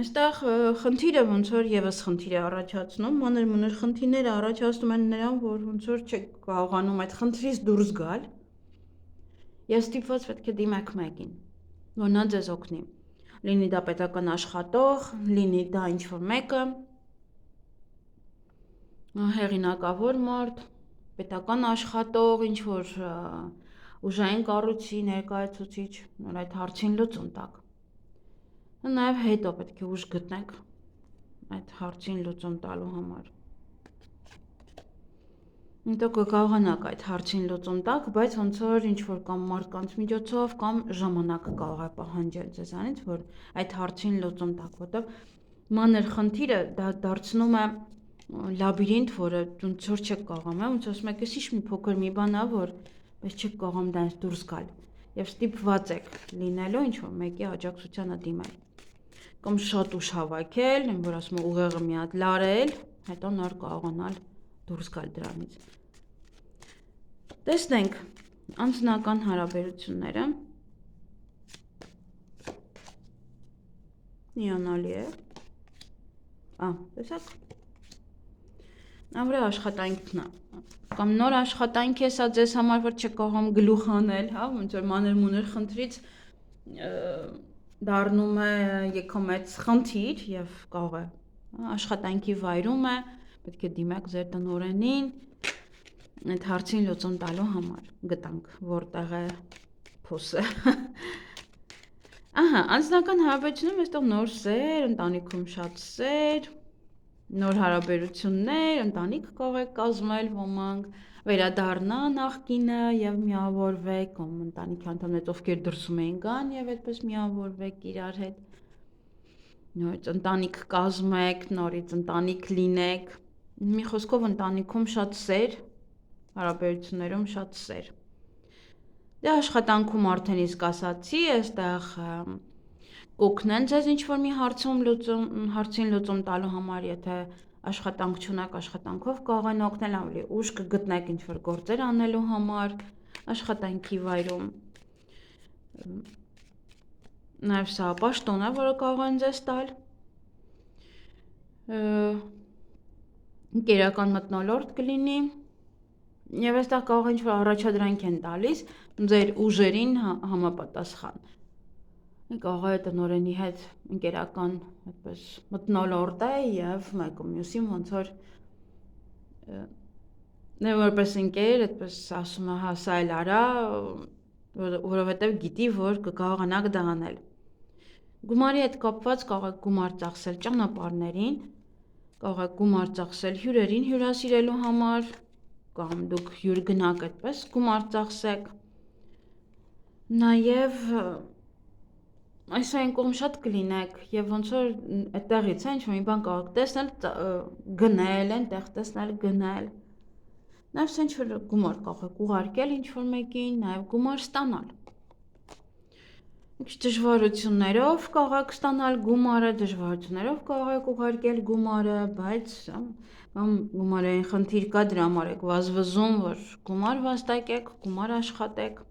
այստեղ խնդիրը ոնց որ եւս խնդիր է առաջացնում, մանր խնդիրները առաջացնում են նրան, որ ոնց որ չեք կարողանում այդ խնդրից դուրս գալ։ Ես ստիպված պետք է դիմեք մեկին, որ նա ձեզ օգնի։ Լինի դա պետական աշխատող, լինի դա ինչ-որ մեկը, հեղինակավոր մարդ, պետական աշխատող, ինչ-որ ուժային կառույցի ներկայացուցիչ, որ այդ հարցին լուծում տակ։ Նաև հետո պետք է ուժ գտնեք այդ հարցին լուծում տալու համար։ Հետո կկարողանաք այդ հարցին լուծում տակ, բայց ոնց որ ինչ-որ կամ մարդկանց միջոցով կամ ժամանակ կարող է պահանջել ձեզանից, որ այդ հարցին լուծում տակ, որտեղ մանր խնդիրը դա դարձնում է լաբիրինթ, որը ոնց որ չեք կարողանում, ոնց ասում եք, էս ինչ մի փոքր մի բան է, որ բայց չեք կարողանում դրանից դուրս գալ եւ ստիպված եք լինելու ինչ-որ մեկի աջակցությանը դիմել։ Կամ շատ ուժ հավաքել, որ ասում եմ ուղեղը մի հատ լարել, հետո նոր կարողանալ դուրս գալ դրանից։ Տեսնենք անձնական հարաբերությունները։ Հիանալի է։ Տեսակ։ Նավրե աշխատանքն է։ Կամ նոր աշխատանք է սա ձեզ համար, որ չեք կարողանում գլուխ անել, հա, ոնց որ մանր խնդրից դառնում է եկամեծ խնդիր եւ կարող է աշխատանքի վայրում է, պետք է դիմեք ձեր տնօրենին այդ հարցին լուծում տալու համար, գտանք որտեղ է փոսը։ Ահա, անձնական հարաբերությունում այստեղ նոր սեր, ընտանիքում շատ սեր, նոր հարաբերություններ, ընտանիք կարող եք կազմել ոմանք, վերադառնա նախկինը եւ միավորվեք, կամ ընտանիքի անդամներ, ովքեր դրսում էին գան եւ այդպես միավորվեք իրար հետ։ Նորից ընտանիք կազմեք, նորից ընտանիք լինեք։ Մի խոսքով ընտանիքում շատ սեր, հարաբերություններում շատ սեր։ Դե աշխատանքում արդեն իսկ ասացի, այստեղ կօգնեն ձեզ ինչ-որ մի հարցին լուծում տալու համար, եթե աշխատանք չունեք, աշխատանքով կարող են օգնել, ավելի ուշ կգտնեք ինչ-որ գործեր անելու համար, աշխատանքի վայրում։ Նաև սա պաշտոն է, որը կարող են ձեզ տալ։ Ընկերական մթնոլորտ կլինի, եւ այստեղ կարող ինչ-որ առաջադրանք են տալիս ձեր ուժերին համապատասխան։ Կարող է տնօրենի հետ ընկերական այդպես մթնոլորտ է եւ մեկը մյուսին ոնց որ որպես ընկեր այդպես ասում է, հա, սա էլ արա, որովհետեւ գիտի, որ կկարողանաք դա անել։ Գումարի հետ կապված կարող եք գումար ծախսել ճանապարհներին, կարող եք գումար ծախսել հյուրերին հյուրասիրելու համար, կամ դուք հյուր գնաք այդպես գումար ծախսեք։ Նաև այսօր կողմ շատ կլինեք եւ ոնց որ այդտեղից է ինչ-որ մի բան կարող տեսնել, գնել, այնտեղ տեսնել, գնել։ Նաև սա ինչ-որ գումար կարող եք ուղարկել ինչ-որ մեկին, նաև գումար ստանալ։ Ինչ դժվարություններով կարող եք ստանալ գումարը, դժվարություններով կարող եք ուղարկել գումարը, բայց գումարային խնդիր կա, դրա համար եք վազվզում, որ գումար վաստակեք, գումար աշխատեք։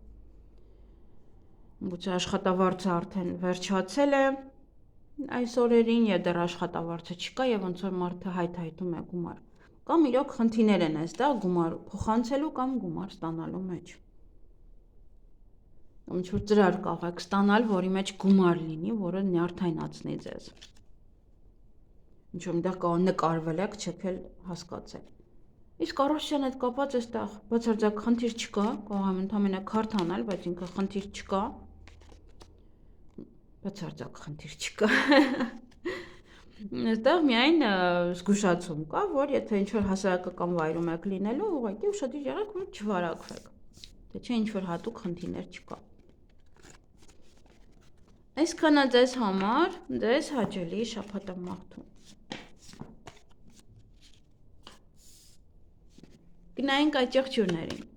Գուցե աշխատավարձը արդեն վերջացել է այս օրերին եւ դեռ աշխատավարձը չկա եւ ոնց որ մարդը հայթայթում է գումար։ Կամ իրոք խնդիրներ են այստեղ գումար փոխանցելու կամ գումար ստանալու մեջ։ Ինչ որ ծրար կարող եք ստանալ, որի մեջ գումար լինի, որը նյարդայնացնի ձեզ։ Ինչ որ միտեղ կարող նկարվել եք, չեք էլ հասկացել։ Իսկ առողջության հետ կապված այստեղ բացարձակ խնդիր չկա, կարող եմ ընդհանրապես քարտ անել, բայց ինքը խնդիր չկա։ Բացարձակ խնդիր չկա։ Այստեղ միայն զգուշացում կա, որ եթե ինչ-որ հասարակական վայրում եք լինելու, ուղղակի ուշադիր եղեք, որ չվարակվեք։ Թե չէ ինչ-որ հատուկ խնդիրներ չկա։ Այսքանը ձեզ համար, ձեզ հաճելի շաբաթ եմ մաղթում։ Գնայինք այդ եղջյուրներին։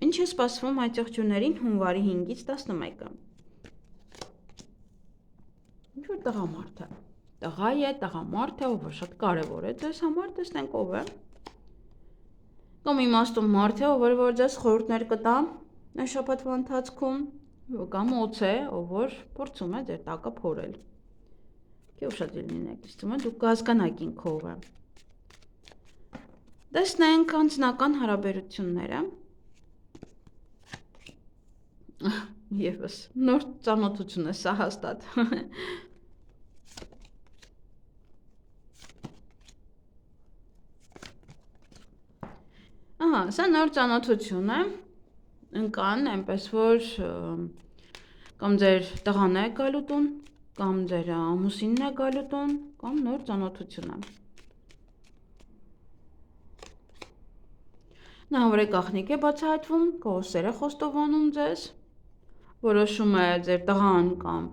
Ինչ է սպասվում այդ եղջյուրներին հունվարի 5-ից 11-ը։ Ինչ-որ տղամարդ է։ Տղա է, տղամարդ է, ով շատ կարևոր է ձեզ համար, տեսնենք ով է։ Կամ իմաստուն մարդ է, ով որ ձեզ խորհուրդներ կտա այս շաբաթվա ընթացքում, կամ օձ է, ով որ փորձում է ձեր տակը փորել։ Թե ուշադիր լինեք, իստում է դուք կհասկանաք ինքը ով է։ Տեսնենք անձնական հարաբերությունները։ Եվս նոր ծանոթություն է սա հաստատ։ Ահա, սա նոր ծանոթություն է, ընկան, այնպես որ կամ ձեր տղան է գալու տուն, կամ ձեր ամուսինն է գալու տուն, կամ նոր ծանոթություն է։ Նա որ է գաղտնիք է բացահայտվում, կոսեր է խոստովանում ձեզ, որոշում է ձեր տղան կամ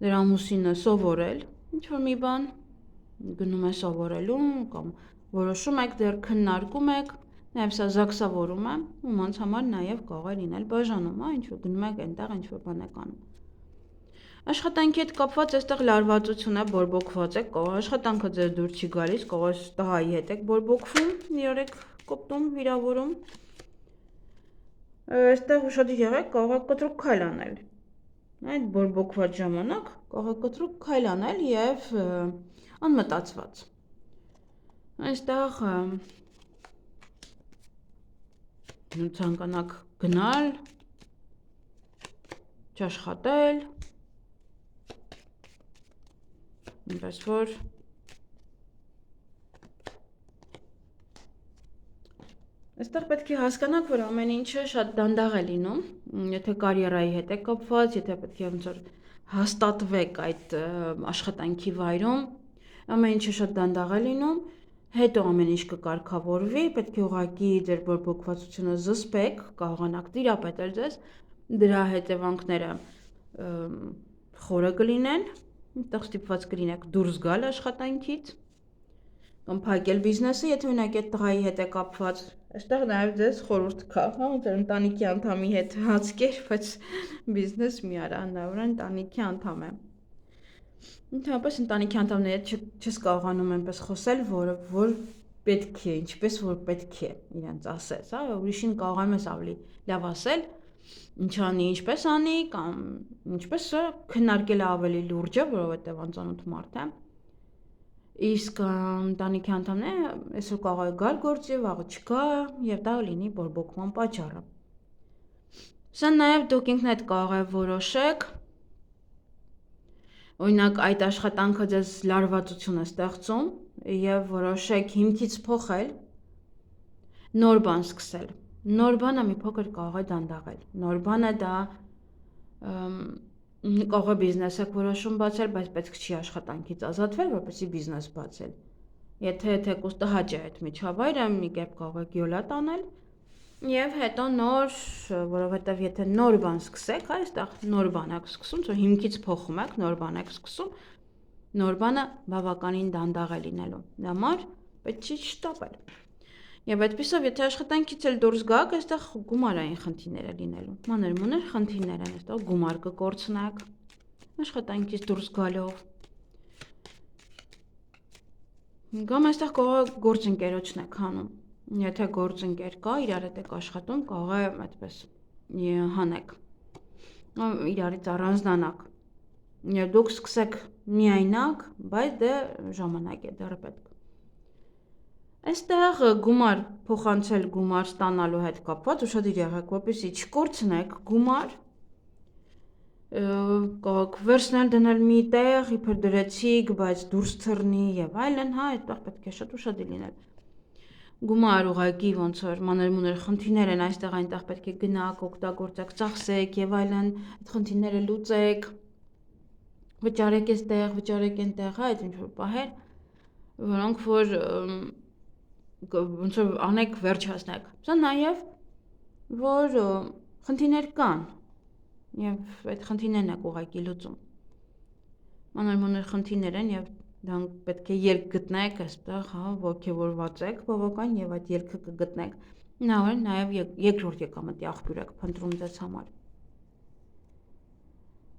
ձեր ամուսինը սովորել, ինչ-որ մի բան, գնում է սովորելու կամ որոշում եք, դեռ քննարկում եք, նաև սա զաքսավորում է, ոմանց համար նաև կարող է լինել բաժանում, ինչ-որ գնում եք այնտեղ ինչ-որ բան եք անում։ Աշխատանքի հետ կապված այստեղ լարվածություն է, բորբոքված եք, կարող աշխատանքը ձեզ դուր չի գալիս, կարող տղայի հետ եք բորբոքվում, իրար եք կոպտում, վիրավորում։ Այստեղ ուշադիր եղեք, կարող եք կտրուկ քայլ անել։ Այդ բորբոքված ժամանակ կարող եք կտրուկ քայլ անել եւ անմտածված։ Այստեղ ցանկանաք գնալ, չաշխատել, Ինչպես որ այստեղ պետք է հասկանաք, որ ամեն ինչը շատ դանդաղ է լինում, եթե կարիերայի հետ է կապված, եթե պետք է ոնց որ հաստատվեք այդ աշխատանքի վայրում, ամեն ինչը շատ դանդաղ է լինում, հետո ամեն ինչ կկարգավորվի, պետք է ուղղակի ձեր բորբոքվածությունը զսպեք, կարողանաք տիրապետել ձեզ, դրա հետևանքները խորը կլինեն, այդտեղ ստիպված կլինեք դուրս գալ աշխատանքից, կամ փակել բիզնեսը, եթե օրինակ այդ տղայի հետ է կապված, այստեղ նաև ձեզ խորհուրդ կա, հա, ձեր ընտանիքի անդամի հետ հացկեր, բայց բիզնես մի արա, նա որ ընտանիքի անդամ է։ Ընդհանրապես ընտանիքի անդամների հետ չես կարողանում այնպես խոսել, որ պետք է, ինչպես որ պետք է իրենց ասես, հա, ուրիշին կարողանում ես ավելի լավ ասել, ինչ անի, ինչպես անի, կամ ինչպես քննարկել ավելի լուրջ է, որովհետև անծանոթ մարդ է։ Իսկ ընտանիքի անդամները այսօր կարող է գալ գործի, վաղը չկա, եւ դա լինի բորբոքման պատճառը։ Սա նաեւ դուք ինքներդ կարող եք որոշեք, օրինակ այդ աշխատանքը ձեզ լարվածություն է ստեղծում եւ որոշեք հիմքից փոխել, նոր բան սկսել։ Նոր բանը մի փոքր կարող է դանդաղել։ Նոր բանը դա կարող է բիզնես եք որոշում բացել, բայց պետք չի աշխատանքից ազատվել, որպեսզի բիզնես բացել։ Եթե թեկուզ տհաճ է այդ միջավայրը, մի կերպ կարող եք յոլա տանել եւ հետո նոր, որովհետեւ եթե նոր բան սկսեք, հա, այստեղ նոր բան եք սկսում, ծո հիմքից փոխում եք, նոր բան եք սկսում, նոր բանը բավականին դանդաղ է լինելու։ Դա համար պետք չի շտապել։ Եվ այդպիսով, եթե աշխատանքից էլ դուրս գաք, այստեղ գումարային խնդիրներ է լինելու։ Մանր-մունր խնդիրներ են, այստեղ գումար կկորցնեք աշխատանքից դուրս գալով։ Կամ այստեղ կարող է գործընկերոջն եք հանում։ Եթե գործընկեր կա, իրար հետ եք աշխատում, կարող է այդպես հանեք։ Իրարից առանձնանաք։ Եվ դուք սկսեք միայնակ, բայց դե ժամանակ է դեռ պետք։ Այստեղ գումար փոխանցել գումար ստանալու հետ կապված ուշադիր եղեք, որպեսզի չկորցնեք գումար, կարող վերցնել դնել մի տեղ, իբր դրեցիք, բայց դուրս թռնի եւ այլն, հա, այդտեղ պետք է շատ ուշադիր լինել։ Գումար ուղղակի ոնց որ մանր-մունր խնդիրներ են, այստեղ այնտեղ պետք է գնաք, օգտագործեք, ծախսեք եւ այլն, այդ խնդիրները լուծեք։ Վճարեք այստեղ, վճարեք այնտեղ, հա, այդ ինչ որ պահեր, որոնք որ ոնց որ անեք վերջ հասնեք։ Սա նաև որ խնդիրներ կան եւ այդ խնդիրներն եք ուղղակի լուծում։ Մանր-մունր խնդիրներ են եւ դրանք պետք է ելք գտնեք այստեղ, հա, ոգևորված եք բավական եւ այդ ելքը կգտնեք։ Նաև երկրորդ եկամտի աղբյուր եք փնտրում ձեզ համար։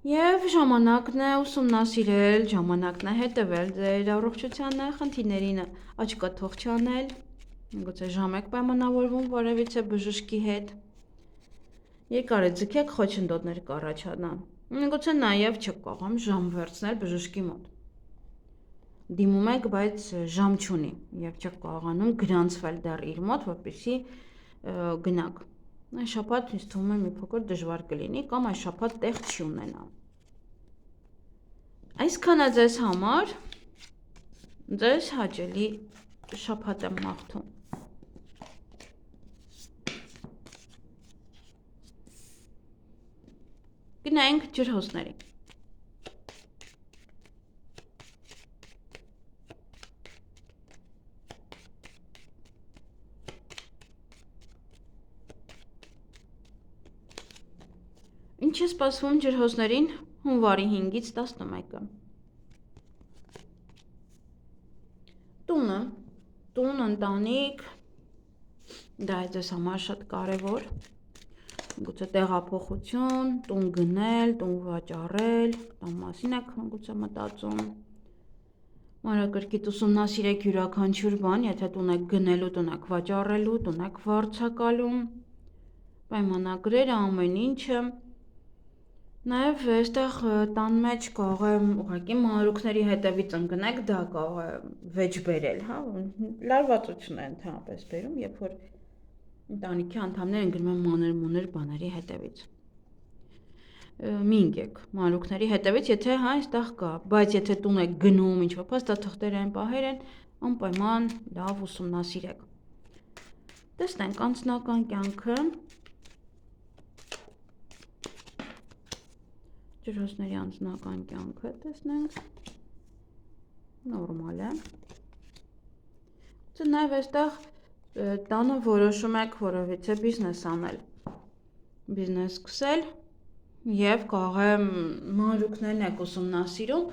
Եվ ժամանակն է ուսումնասիրել, ժամանակն է հետևել ձեր առողջությանը, խնդիրներին աչքաթող չանել, գուցե ժամ եք պայմանավորվում որևիցե բժշկի հետ։ Երկար է ձգեք, խոչընդոտներ կառաջանան։ Գուցե նաև չեք կարողam ժամ վերցնել բժշկի մոտ։ Դիմում եք, բայց ժամ չունի եւ չեք կարողանում գրանցվել դեռ իր մոտ, որպեսզի գնաք։ Այս շաբաթ ինձ թվում է մի փոքր դժվար կլինի կամ այս շաբաթ տեղ չի ունենա։ Այսքանը ձեզ համար ձեզ հաճելի շաբաթ եմ մաղթում։ Գնայինք ջրհոսների։ Ինչ է սպասվում ջրհոսներին հունվարի 5-ից 11-ը։ Տուն, ընտանիք, դա է ձեզ համար շատ կարևոր, գուցե տեղափոխություն, տուն գնել, տուն վաճառել, տան մասին եք գուցե մտածում, մանրակրկիտ ուսումնասիրեք յուրաքանչյուր բան, եթե տուն եք գնելու, տուն եք վաճառելու, տուն եք վարձակալում, պայմանագրերը, ամեն ինչը։ Նաև այստեղ տան մեջ կարող է ուղղակի մանրուքների հետևից ընկնեք, դա կարող է վեճ բերել, հա, լարվածություն է ընդհանրապես բերում, երբ որ ընտանիքի անդամները ընկնում են մանր-մունր բաների հետևից։ մի ընկեք մանրուքների հետևից, եթե հա այստեղ կա, բայց եթե տուն եք գնում, ինչ-որ փաստաթղթեր են, պահեր են, անպայման լավ ուսումնասիրեք։ Տեսնենք անձնական կյանքը, ջրհոսների անձնական կյանքը, տեսնենք, նորմալ է։ Նաև այստեղ տանը որոշում եք որովիցե բիզնես անել, բիզնես սկսել և կարող է մանրուքներն եք ուսումնասիրում,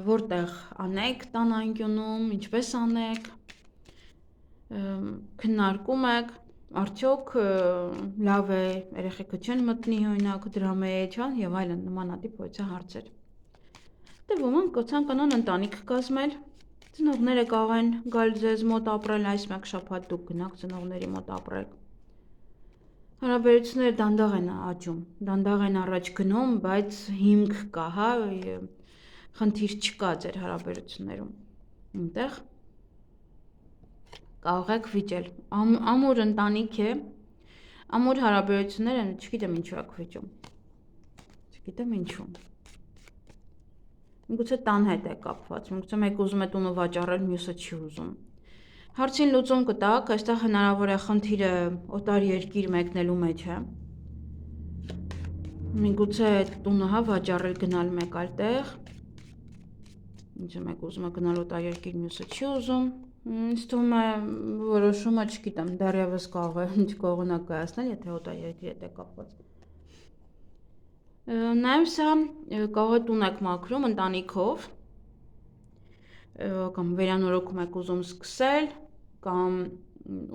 որտեղ անեք տան անկյունում, ինչպես անեք, քննարկում եք, արդյոք լավ է երեխեքը չեն մտնի օրինակ դրա մեջ և այլն նմանատիպ ոճի հարցեր։ Դե ոմանք կցանկանան ընտանիք կազմել, ծնողները կարող են գալ ձեզ մոտ ապրել, այս մեկ շաբաթ դուք գնաք ծնողների մոտ ապրել։ Հարաբերությունները դանդաղ են աճում, դանդաղ են առաջ գնում, բայց հիմք կա, հա, խնդիր չկա ձեր հարաբերություններում։ Այնտեղ կարող եք վիճել։ Ամուր ընտանիք է, ամուր հարաբերությունները չգիտեմ ինչու եք վիճում։ Չգիտեմ ինչու։ Միգուցե տան հետ է կապված, միգուցե մեկը ուզում է տունը վաճառել, մյուսը չի ուզում։ Հարցին լուծում կտակ, այստեղ հնարավոր է խնդիրը օտար երկիր մեկնելու մեջ է։ Միգուցե տունը հա վաճառել գնալ մեկ այլ տեղ։ Ինչ մեկ ուզում է գնալ օտար երկիր, մյուսը չի ուզում։ Ինձ թվում է որոշումը, չգիտեմ, դեռևս կարող է չկողունակ կայացնել, եթե օտար երկիր հետ է կապված։ Նաև սա կարող է տուն եք մաքրում ընտանիքով, կամ վերանորոգում եք ուզում սկսել, կամ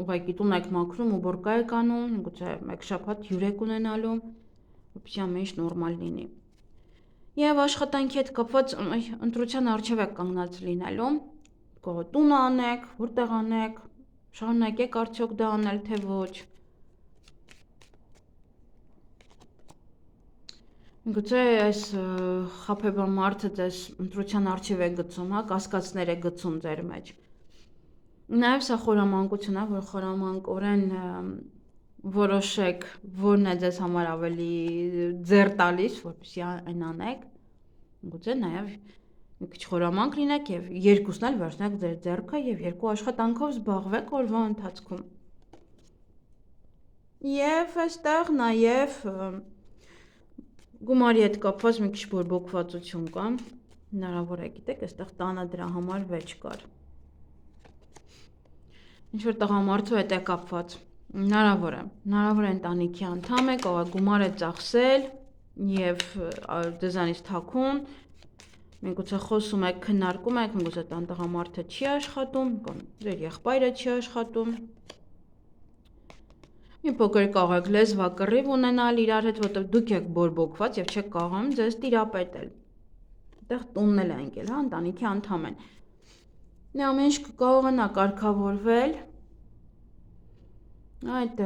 ուղղակի տուն եք մաքրում ու բորկա եք անում, գուցե մեկ շաբաթ հյուր եք ունենալու, որպեսզի ամեն ինչ նորմալ լինի։ Եվ աշխատանքի հետ կապված ընտրության առջև եք կանգնած լինելու, կարող է տունը անեք, որտեղ անեք, շարունակեք արդյոք դա անել, թե ոչ։ Գուցե այս խաբեբան մարդը ձեզ ընտրության առջև է գցում, հա, կասկածներ է գցում ձեր մեջ։ Նաև սա խորամանկություն է, որ խորամանկորեն որոշեք, որն է ձեզ համար ավելի ձեռ տալիս, որպեսզի այն անեք։ Գուցե նաև մի քիչ խորամանկ լինեք և երկուսն էլ վերցնեք ձեր ձեռքը և երկու աշխատանքով զբաղվեք օրվա ընթացքում։ Եվ այստեղ նաև գումարի հետ կապված մի քիչ բորբոքվածություն կա, հնարավոր է գիտեք, այստեղ տանը դրա համար վեճ կար։ Ինչ-որ տղամարդու հետ է կապված, հնարավոր է ընտանիքի անդամ է, կարող է գումար է ծախսել և ձեզանից թաքուն, միգուցե խոսում եք, քննարկում եք, միգուցե տան տղամարդը չի աշխատում, կամ ձեր եղբայրը չի աշխատում։ Մի փոքր կարող եք լեզվակռիվ ունենալ իրար հետ, որտեղ դուք եք բորբոքված և չեք կարողանում ձեզ տիրապետել։ Այդտեղ տունն էլ է ընկել, հա, ընտանիքի անդամ են։ Ամեն ինչ կկարողանա կարգավորվել։ Այդ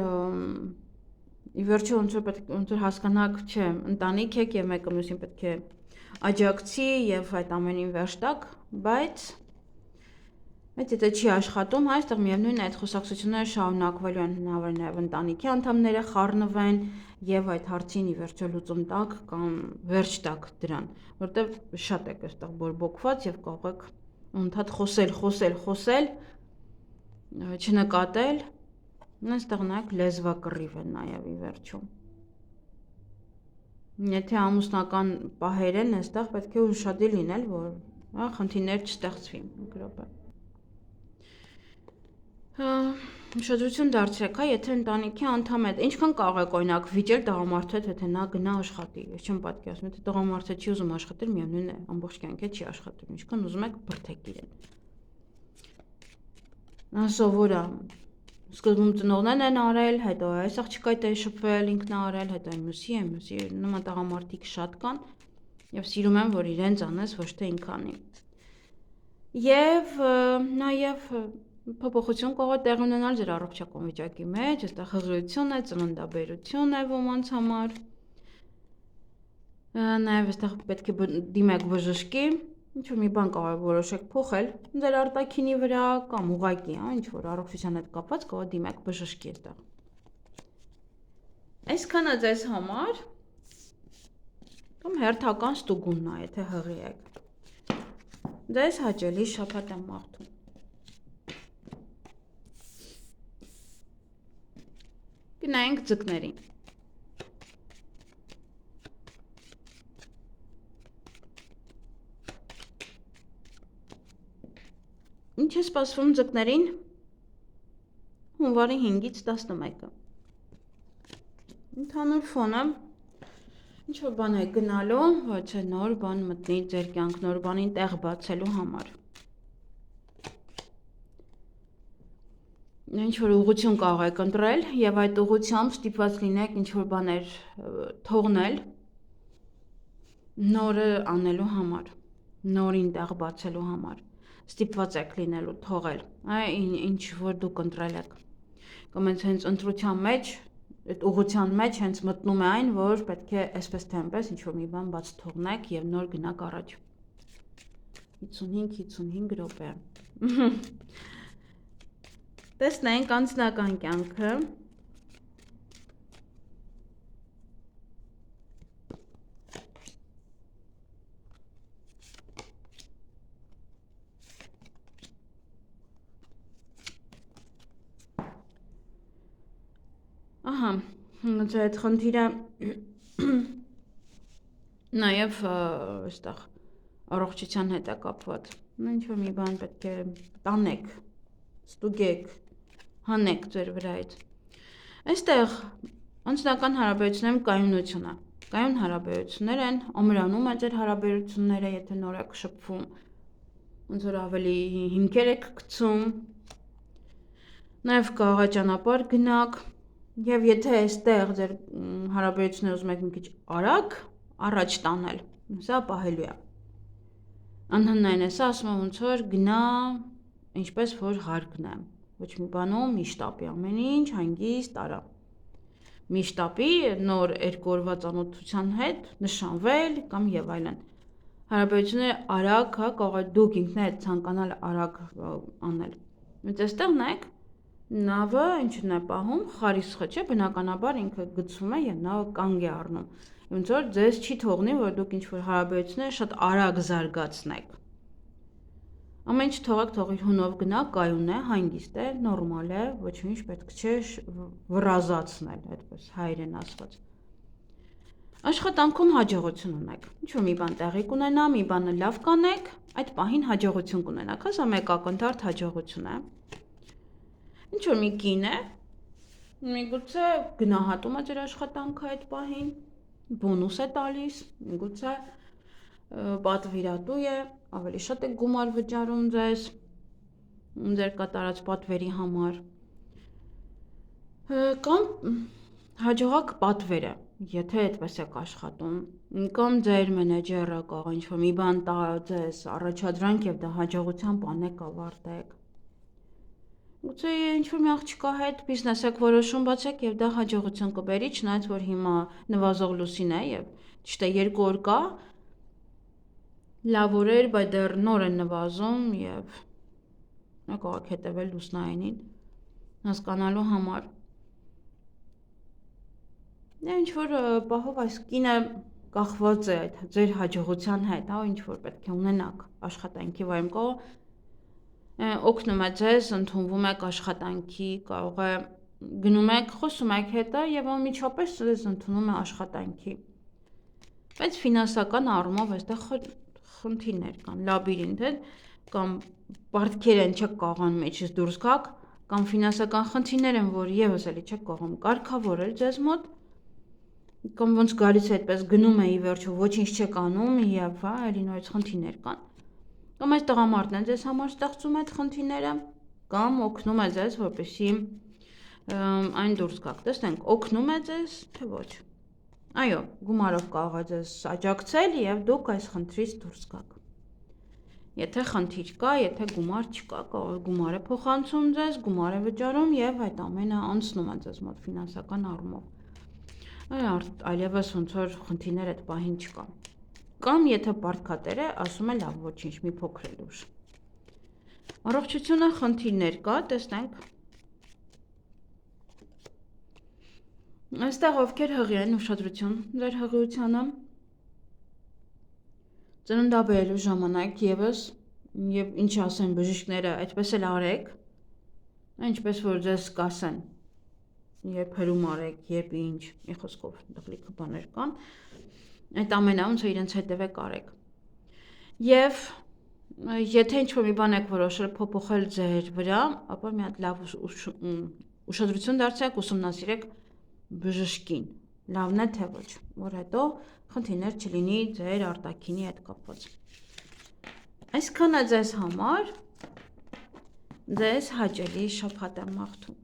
ի վերջո ոնց որ հասկանաք, չէ, ընտանիք եք և մեկը մյուսին պետք է աջակցի և այդ ամենին վերջ տաք, բայց եթե չի աշխատում, հա, այստեղ միևնույն է այդ խոսակցությունները շարունակվելու են, հնարավոր է նաև ընտանիքի անդամները խառնվեն և այդ հարցին ի վերջո լուծում տաք կամ վերջ տաք դրան, որտեղ շատ եք այստեղ բորբոքված և կարող եք անդադ խոսել, չնկատել, այստեղ նայեք լեզվակռիվ է նաև ի վերջո։ Եթե ամուսնական պահեր են, այստեղ պետք է ուշադիր լինել, որ խնդիրներ չստեղծվի, մեկ րոպե։ Ուշադրություն դարձրեք, հա, եթե ընտանիքի անդամ եք, ինչքան կարող եք օրինակ վիճել տղամարդու հետ, եթե նա գնա աշխատի, ես չեմ պատկերացնում, եթե տղամարդը չի ուզում աշխատել, միևնույն է, ամբողջ կյանքը չի աշխատում, ինչքան ուզում եք բրդեք իրեն։ Նա սովոր է, սկզբում ծնողներն են արել, հետո այս աղջիկա հետ է շփվել, ինքն է արել, հետո մյուսի, նման տղամարդիկ շատ կան և սիրում են, որ իրենց անես, ոչ թե ինքը անի։ Եվ նաև փոփոխություն կարող է տեղի ունենալ ձեր առողջական վիճակի մեջ, այստեղ հղիություն է, ծննդաբերություն է ոմանց համար։ Նաև այստեղ պետք է դիմեք բժշկի, ինչ-որ մի բան կարող է որոշեք փոխել ձեր արտաքինի վրա կամ ուղղակի, ինչ-որ առողջության հետ կապված կարող է դիմեք բժշկի այստեղ։ Այսքանը ձեզ համար։ Կամ հերթական ստուգումն է, եթե հղի եք։ Ձեզ հաճելի շաբաթ եմ մաղթում։ Գնայինք ձկներին։ Ինչ է սպասվում ձկներին հունվարի 5-ից 11-ը։ Ընդհանուր ֆոնը ինչ-որ բան է գնալու, ոչ է նոր բան մտնի ձեր կյանք, նոր բանին տեղ բացելու համար։ Ինչ-որ ուղղություն կարող եք ընտրել և այդ ուղղությամբ ստիպված լինեք ինչ-որ բաներ թողնել նորը անելու համար, նորին տեղ բացելու համար, ստիպված եք լինելու թողել, ինչ-որ դուք ընտրել եք։ Կամ հենց ընտրության մեջ, այդ ուղղության մեջ հենց մտնում է այն, որ պետք է այսպես թե այնպես ինչ-որ մի բան բաց թողնեք և նոր գնաք առաջ։ 55 րոպե։ Տեսնենք անձնական կյանքը։ Ահա, ձեր այդ խնդիրը նաև այստեղ առողջության հետ է կապված։ Ինչ-որ մի բան պետք է տանեք, ստուգեք, հանեք ձեր վրայից։ Այստեղ անձնական հարաբերություններում կայունությունը։ Կայուն հարաբերություններ են, ամրանում է ձեր հարաբերությունները, եթե նոր եք շփվում, ոնց որ ավելի հիմքեր եք գցում, նաև կարող է ճանապարհ գնաք, և եթե այստեղ ձեր հարաբերությունները ուզում եք մի քիչ արագ առաջ տանել, սա պահելու է։ Անհնային է, սա ասում եմ ոնց որ գնա, ինչպես որ հարկն է, ոչ մի բանում միշտ ապի ամեն ինչ, հանգիստ արա։ Միշտ ապի նոր 2 օրվա ծանոթության հետ նշանվել կամ եւ այլն։ Հարաբերությունները արագ, հա, կարող է դուք ինքներդ ցանկանալ արագ անել։ Բայց այստեղ նայեք, նավը ինչն է պահում, խարիսխը, չէ, բնականաբար ինքը գցում է եւ նավը կանգ է առնում։ Ոնց որ ձեզ չի թողնի, որ դուք ինչ-որ հարաբերությունները շատ արագ զարգացնեք։ Ամեն ինչ թողեք, թողի հունով գնա, կայուն է, հանգիստ է, նորմալ է, ոչ մի ինչ պետք չէ վռազացնել, այդպես հայերեն ասված։ Աշխատանքում հաջողություն ունեք։ Ինչ-որ մի բան տեղի կունենա, մի բանը լավ կանեք, այդ պահին հաջողություն կունենաք, հա, սա մեկ ակնթարթ հաջողություն է։ Ինչ-որ մի կին է, միգուցե գնահատում է ձեր աշխատանքը այդ պահին, բոնուս է տալիս, միգուցե պատվիրատու է, ավելի շատ է գումար վճարում ձեզ, ձեր կատարած պատվերի համար, կամ հաջողակ պատվեր է, եթե այդպես եք աշխատում, կամ ձեր մենեջերը կարող ինչ-որ մի բան տա ձեզ առաջադրանք և դա հաջողությամբ անեք ավարտեք։ Գուցե ինչ-որ մի աղջկա հետ բիզնես եք որոշում բացեք և դա հաջողություն կբերի, չնայած որ հիմա նվազող լուսին է և ճիշտ է 2 օր կա, լավ օրեր, բայց դեռ նոր են նվազում և կարող եք հետևել լուսնայինին հասկանալու համար։ Ինչ-որ պահով այս կինը կախված է ձեր հաջողության հետ, ինչ-որ պետք է ունենաք աշխատանքի վայրում, կարող օգնում է ձեզ, ընդունվում եք աշխատանքի, կարող է գնում եք, խոսում եք հետը և անմիջապես ձեզ ընդունում է աշխատանքի։ Բայց ֆինանսական առումով այստեղ խնդիրներ կան, լաբիրինթ է, կամ պարտքեր են չեք կարողանում մեջից դուրս գաք, կամ ֆինանսական խնդիրներ են, որ ևս էլի չեք կարողանում կարգավորել ձեզ մոտ, կամ ոնց գալիս է այդպես գնում է ի վերջո ոչինչ չեք անում և էլի նորից խնդիրներ կան։ Կամ այս տղամարդն է ձեզ համար ստեղծում այդ խնդիրները, կամ օգնում է ձեզ, որպեսզի այն դուրս գաք։ Տեսնենք, օգնում է ձեզ, թե ոչ։ Այո, գումարով կարող է ձեզ աջակցել և դուք այս խնդրից դուրս գաք։ Եթե խնդիր կա, եթե գումար չկա, կարող է գումար է փոխանցում ձեզ, գումար է վճարում և այդ ամենը անցնում է ձեզ մոտ ֆինանսական առումով։ Այլևս ոնց որ խնդիրներ այդ պահին չկա։ Կամ եթե պարտքատեր է, ասում է լավ, ոչինչ, մի փոքր էլ ուշ։ Առողջությունը խնդիրներ կա, տեսնենք։ Այստեղ ովքեր հղի են ուշադրություն ձեր հղիությանը, Ծննդաբերելու ժամանակ եւս եւ ինչ ասեն բժիշկները, այդպես էլ արեք, ինչպես որ ձեզ կասեն, երբ հրում արեք, երբ ինչ, մի խոսքով դղլիքը բաներ կան, այդ ամենը ոնց է իրենց հետևեք արեք։ Եվ եթե ինչ-որ մի բան եք որոշել փոփոխել ձեր վրա, ապա մի հատ լավ ուշադրություն դարձրեք, ուսումնասիրեք բժշկին, լավն է թե ոչ, որ հետո խնդիրներ չլինի ձեր արտաքինի հետ կապված։ Այսքանը ձեզ համար, ձեզ հաճելի շաբաթ եմ մաղթում։